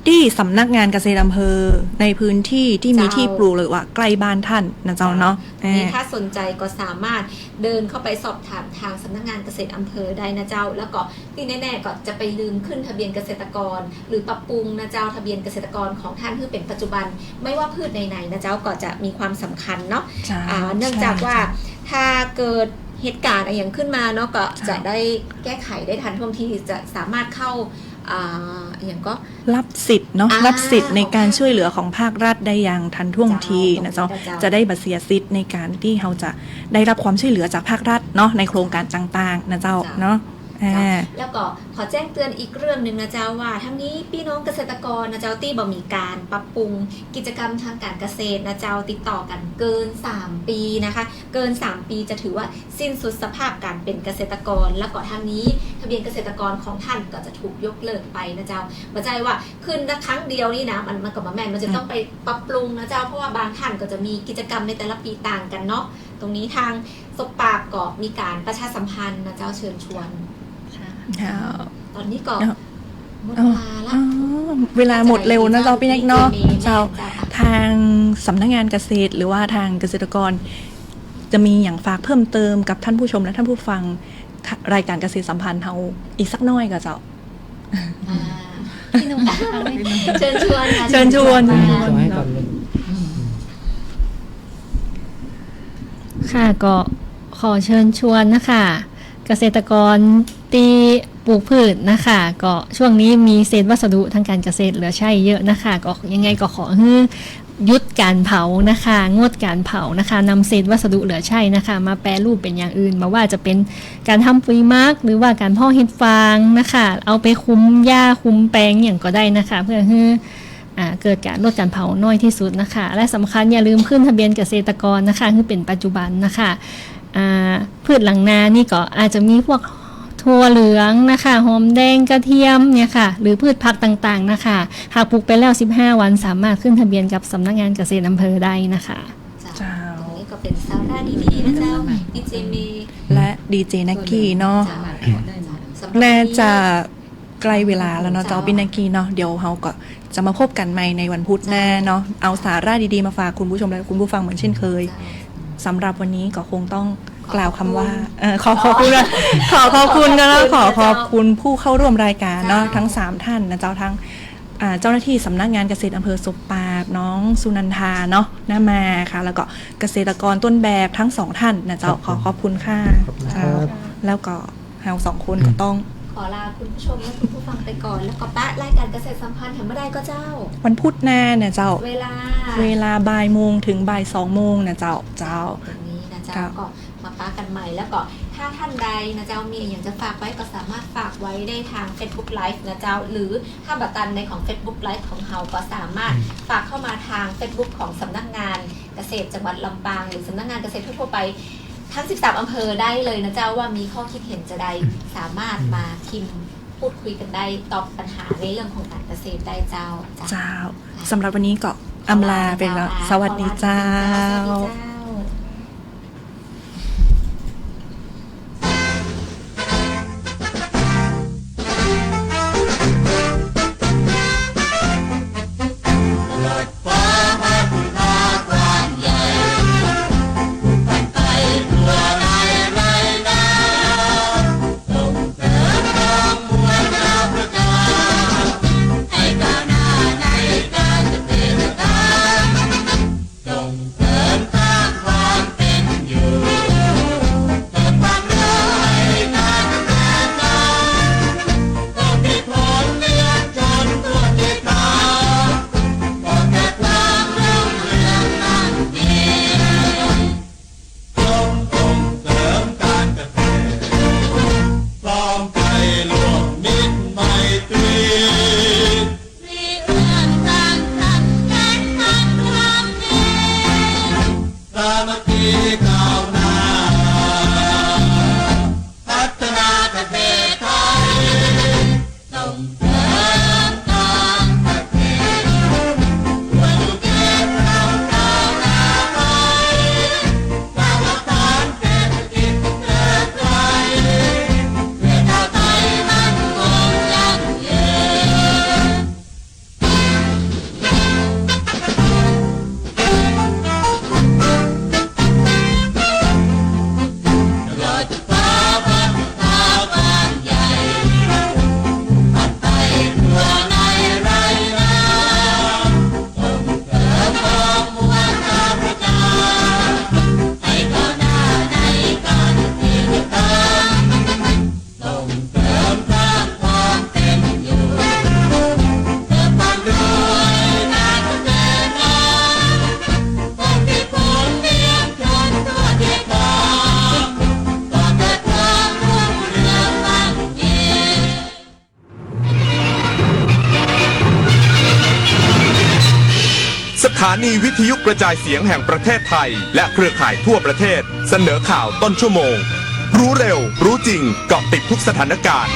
ที่สำนักงานเกษตรอำเภอในพื้นที่ที่มีที่ปลูกหรือว่าใกล้บ้านท่านนะเจ้าเนาะ นี่ถ้าสนใจก็สามารถเดินเข้าไปสอบถามทางสำนักงานเกษตรอำเภอได้นะเจ้าแล้วก็ที่แน่ๆก็จะไปลืมขึ้นทะเบียนเกษตรกรหรือปรับปรุงนะเจ้าทะเบียนเกษตรกรของท่านเพื่อเป็นปัจจุบันไม่ว่าพืชไหนๆนะเจ้าก็จะมีความสำคัญเนาะเนื่องจากว่าถ้าเกิดเหตุการณ์อะไรอย่างขึ้นมาเนาะก็จะได้แก้ไขได้ทันท่วงทีจะสามารถเข้าอย่างก็รับสิทธิ์เนาะรับสิทธิ์ในการช่วยเหลือของภาครัฐได้อย่างทันท่วงทีนะเจ้าจะได้บัตรเสียสิทธิ์ในการที่เขาจะได้รับความช่วยเหลือจากภาครัฐเนาะในโครงการต่างๆนะเจ้าเนาะแล้วก็ขอแจ้งเตือนอีกเรื่องหนึ่งนะเจ้าว่าทั้งนี้พี่น้องเกษตรกรนะเจ้าที่บ่มีการปรับปรุงกิจกรรมทางการเกษตรนะเจ้าติดต่อกันเกิน3ปีนะคะเกิน3ปีจะถือว่าสิ้นสุดสภาพการเป็นเกษตรกรแล้วก็ทางนี้ทะเบียนเกษตรกรของท่านก็จะถูกยกเลิกไปนะเจ้าบ่ใจว่าขึ้นครั้งเดียวนี่นะมันก็บ่แม่นมันจะต้องไปปรับปรุงนะเจ้าเพราะว่าบางท่านก็จะมีกิจกรรมในแต่ละปีต่างกันเนาะตรงนี้ทางสปาก็มีการประชาสัมพันธ์นะเจ้าเชิญชวนตอนนี้ก็หมดเวลาละเวลาหมดเร็วนะเจ้าพี่แน็กเนาะเจ้าทางสำนักงานเกษตรหรือว่าทางเกษตรกรจะมีอย่างฝากเพิ่มเติมกับท่านผู้ชมและท่านผู้ฟังรายการเกษตรสัมพันธ์เฮาอีกสักน้อยก็เจ้าพี่นุ่มเชิญชวนเชิญชวนค่ะก็ขอเชิญชวนนะคะเกษตรกรที่ปลูกพืชนะคะก็ช่วงนี้มีเศษวัสดุทางการเกษตรเหลือใช้เยอะนะคะก็ยังไงก็ขอให้ยุดการเผานะคะงดการเผานะคะนำเศษวัสดุเหลือใช้นะคะมาแปรรูปเป็นอย่างอื่นมาว่าจะเป็นการทำปุ๋ยหมักหรือว่าการเพาะเห็ดฟางนะคะเอาไปคุ้มหญ้าคุ้มแปลงอย่างก็ได้นะคะเพื่อให้เกิดการลดการเผาน้อยที่สุดนะคะและสำคัญอย่าลืมขึ้นทะเบียนเกษตรกรนะคะคือเป็นปัจจุบันนะคะพืชหลังนานี่ก็อาจจะมีพวกถั่วเหลืองนะคะหอมแดงกระเทียมเนี่ยค่ะหรือพืชผักต่างๆนะคะหากปลูกไปแล้ว15วันสามารถขึ้นทะเบียนกับสำนักงานเกษตรอำเภอได้นะคะเจ้านี่ก็เป็นสาระดีๆนะเจ้าดีเจเมและดีเจนักกี้เนาะแน่จะใกล้เวลาแล้วเนาะเจ้าพี่นักกี้เนาะเดี๋ยวเราก็จะมาพบกันใหม่ในวันพุธหน้าเนาะเอาสาระดีๆมาฝากคุณผู้ชมและคุณผู้ฟังเหมือนเช่นเคยสำหรับวันนี้ก็คงต้องกล่าวคำว่าขอบคุณนะขอบคุณนะขอบคุณผู้เข้าร่วมรายการเนาะทั้ง3ท่านนะเจ้าทั้งเจ้าหน้าที่สำนักงานเกษตรอำเภอศพปราบน้องสุนันทาเนาะน้ามาค่ะแล้วก็เกษตรกรต้นแบบทั้ง2ท่านนะเจ้าขอบคุณค่ะแล้วก็เรา2คนก็ต้องขอลาคุณผู้ชมและคุณผู้ฟังไปก่อนแล้วก็ปะรายการเกษตรสัมพันธ์แถมไม่ได้ก็เจ้าวันพุธหน้าเนี่ยเจ้าเวลาบ่ายโมงถึงบ่าย2โมงนะเจ้าตรงนี้นะเจ้าก็มาปะกันใหม่แล้วก็ถ้าท่านใดนะเจ้ามีอย่างจะฝากไว้ก็สามารถฝากไว้ได้ทาง Facebook Live นะเจ้าหรือถ้าบัตรตันในของ Facebook Live ของเราก็สามารถฝากเข้ามาทาง Facebook ของสำนักงานเกษตรจังหวัดลำปางหรือสำนักงานเกษตรทั่วไปทั้ง13อำเภอได้เลยนะเจ้าว่ามีข้อคิดเห็นจะใดสามารถมาพิมพ์พูดคุยกันได้ตอบปัญหาในเรื่องของการเกษตรได้เจ้าสำหรับวันนี้ก็อำลาไปแล้วสวัสดีเจ้า สถานีวิทยุกระจายเสียงแห่งประเทศไทยและเครือข่ายทั่วประเทศเสนอข่าวต้นชั่วโมงรู้เร็วรู้จริงเกาะติดทุกสถานการณ์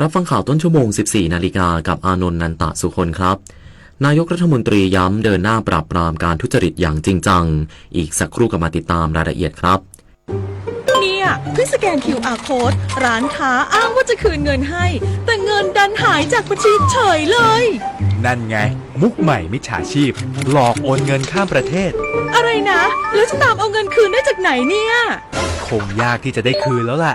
รับฟังข่าวต้นชั่วโมง 14 นาฬิกากับอานนท์ นันตะสุคนครับนายกรัฐมนตรีย้ำเดินหน้าปราบปรามการทุจริตอย่างจริงจังอีกสักครู่ก็มาติดตามรายละเอียดครับเนี่ยเพิ่งสแกน QR Code ร้านค้าอ้างว่าจะคืนเงินให้แต่เงินดันหายจากบัญชีเฉยเลยนั่นไงมุกใหม่มิจฉาชีพหลอกโอนเงินข้ามประเทศอะไรนะแล้วจะตามเอาเงินคืนได้จากไหนเนี่ยคงยากที่จะได้คืนแล้วล่ะ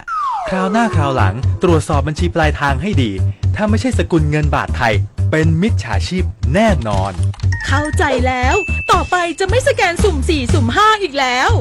คราวหน้าคราวหลังตรวจสอบบัญชีปลายทางให้ดีถ้าไม่ใช่สกุลเงินบาทไทยเป็นมิจฉาชีพแน่นอนเข้าใจแล้วต่อไปจะไม่สแกนสุ่ม 4 สุ่ม 5 อีกแล้ว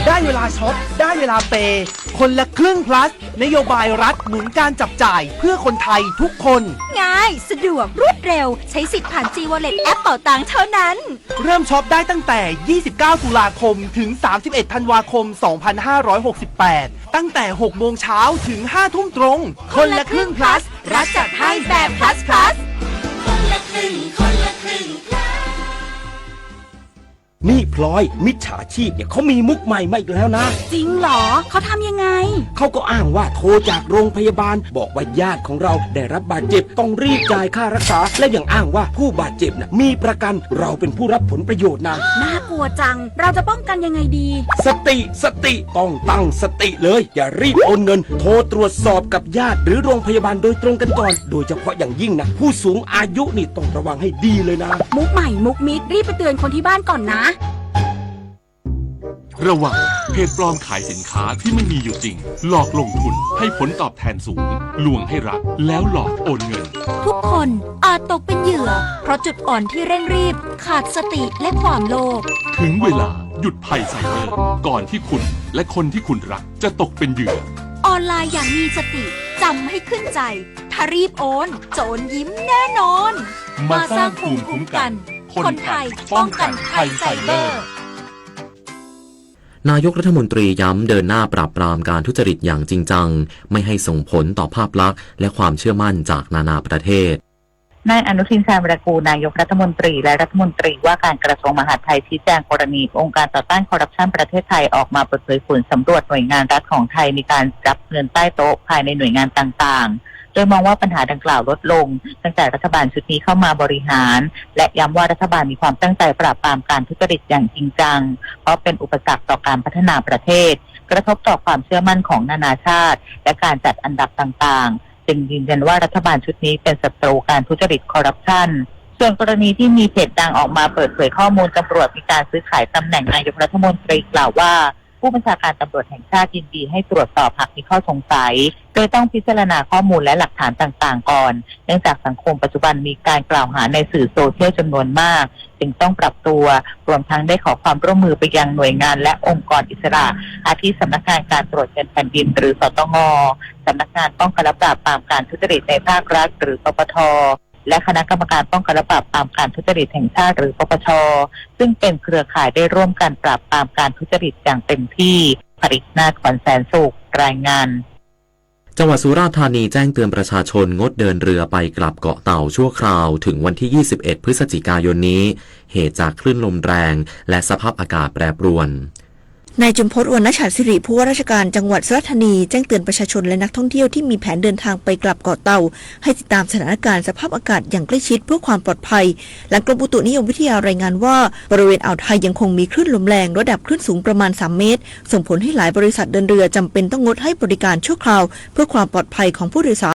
ได้เวลาช็อปได้เวลาเปย์คนละครึ่ง plus นโยบายรัฐหนุนการจับจ่ายเพื่อคนไทยทุกคนง่ายสะดวกรวดเร็วใช้สิทธิ์ผ่าน G-Wallet แอปเป๋าตังค์เท่านั้นเริ่มช็อปได้ตั้งแต่ 29 ตุลาคมถึง 31 ธันวาคม 2568 ตั้งแต่ 6 โมงเช้าถึง 5 ทุ่มตรงคนละครึ่ง plus รัฐจัดให้แบบ plus plus คนละครึ่งคนละครึ่งนี่พลอยมิจฉาชีพเนี่ยเขามีมุกใหม่มาอีกแล้วนะจริงเหรอเขาทำยังไงเขาก็อ้างว่าโทรจากโรงพยาบาลบอกว่าญาติของเราได้รับบาดเจ็บต้องรีบจ่ายค่ารักษาและยังอ้างว่าผู้บาดเจ็บน่ะมีประกันเราเป็นผู้รับผลประโยชน์นะน่ากลัวจังเราจะป้องกันยังไงดีสติต้องตั้งสติเลยอย่ารีบโอนเงินโทรตรวจสอบกับญาติหรือโรงพยาบาลโดยตรงกันก่อนโดยเฉพาะอย่างยิ่งนะผู้สูงอายุนี่ต้องระวังให้ดีเลยนะมุกใหม่มุกมิดรีบไปเตือนคนที่บ้านก่อนนะระวังเพจปลอมขายสินค้าที่ไม่มีอยู่จริงหลอกลงทุนให้ผลตอบแทนสูงลวงให้รักแล้วหลอกโอนเงินทุกคนอาจตกเป็นเหยื่อเพราะจุดอ่อนที่เร่งรีบขาดสติและความโลภถึงเวลาหยุดภัยไซเบอร์ก่อนที่คุณและคนที่คุณรักจะตกเป็นเหยื่อออนไลน์อย่างมีสติจำให้ขึ้นใจถ้ารีบโอนโจรยิ้มแน่นอนมาสร้างภูมิคุ้มกันคนไทยป้องกันภัยไซเบอร์นายกรัฐมนตรีย้ำเดินหน้าปราบปรามการทุจริตอย่างจริงจังไม่ให้ส่งผลต่อภาพลักษณ์และความเชื่อมั่นจากนานาประเทศนายอนุทินชาญวิรากูลนายกรัฐมนตรีและรัฐมนตรีว่าการกระทรวงมหาดไทยชี้แจงกรณีองค์การต่อต้านคอร์รัปชันประเทศไทยออกมาเปิดเผยผลสำรวจหน่วยงานรัฐของไทยมีการรับเงินใต้โต๊ะภายในหน่วยงานต่างๆโดยมองว่าปัญหาดังกล่าวลดลงตั้งแต่รัฐบาลชุดนี้เข้ามาบริหารและย้ำว่ารัฐบาลมีความตั้งใจปราบปรามการทุจริตอย่างจริงจังเพราะเป็นอุปสรรคต่อการพัฒนาประเทศกระทบต่อความเชื่อมั่นของนานาชาติและการจัดอันดับต่างๆจึงยืนยันว่ารัฐบาลชุดนี้เป็นศัตรูการทุจริตคอร์รัปชันส่วนกรณีที่มีเพจดังออกมาเปิดเผยข้อมูลตำรวจมีการซื้อขายตำแหน่งนายกรัฐมนตรีกล่าวว่าผู้บัญชาการตำรวจแห่งชาติยินดีให้ตรวจสอบหากมีข้อสงสัยโดยต้องพิจารณาข้อมูลและหลักฐานต่างๆก่อนเนื่องจากสังคมปัจจุบันมีการกล่าวหาในสื่อโซเชียลจำนวนมากจึงต้องปรับตัวรวมทั้งได้ขอความร่วมมือไปยังหน่วยงานและองค์กรอิสระอาทิสำนักงานการตรวจเงินแผ่นดินหรือสตง.สำนักงานป้องกันและปราบปรามการทุจริตในภาครัฐหรือปปท.และคณะกรรมการป้องกันและปราบปรามการทุจริตแห่งชาติหรือปปช.ซึ่งเป็นเครือข่ายได้ร่วมกันปราบปรามการทุจริตอย่างเต็มที่ปริศนาถ ขวัญแสนสุขรายงานจังหวัดสุราษฎร์ธานีแจ้งเตือนประชาชนงดเดินเรือไปกลับเกาะเต่าชั่วคราวถึงวันที่ 21 พฤศจิกายนนี้เหตุจากคลื่นลมแรงและสภาพอากาศแปรปรวนนายจุมพจน์ วรรณฉัตรศิริผู้ว่าราชการจังหวัดสุราษฎร์ธานีแจ้งเตือนประชาชนและนักท่องเที่ยวที่มีแผนเดินทางไปกลับเกาะเต่าให้ติดตามสถานการณ์สภาพอากาศอย่างใกล้ชิดเพื่อความปลอดภัยหลังกรมอุตุนิยมวิทยารายงานว่าบริเวณอ่าวไทยยังคงมีคลื่นลมแรงระดับคลื่นสูงประมาณ3 เมตรส่งผลให้หลายบริษัทเดินเรือจำเป็นต้องงดให้บริการชั่วคราวเพื่อความปลอดภัยของผู้โดยสาร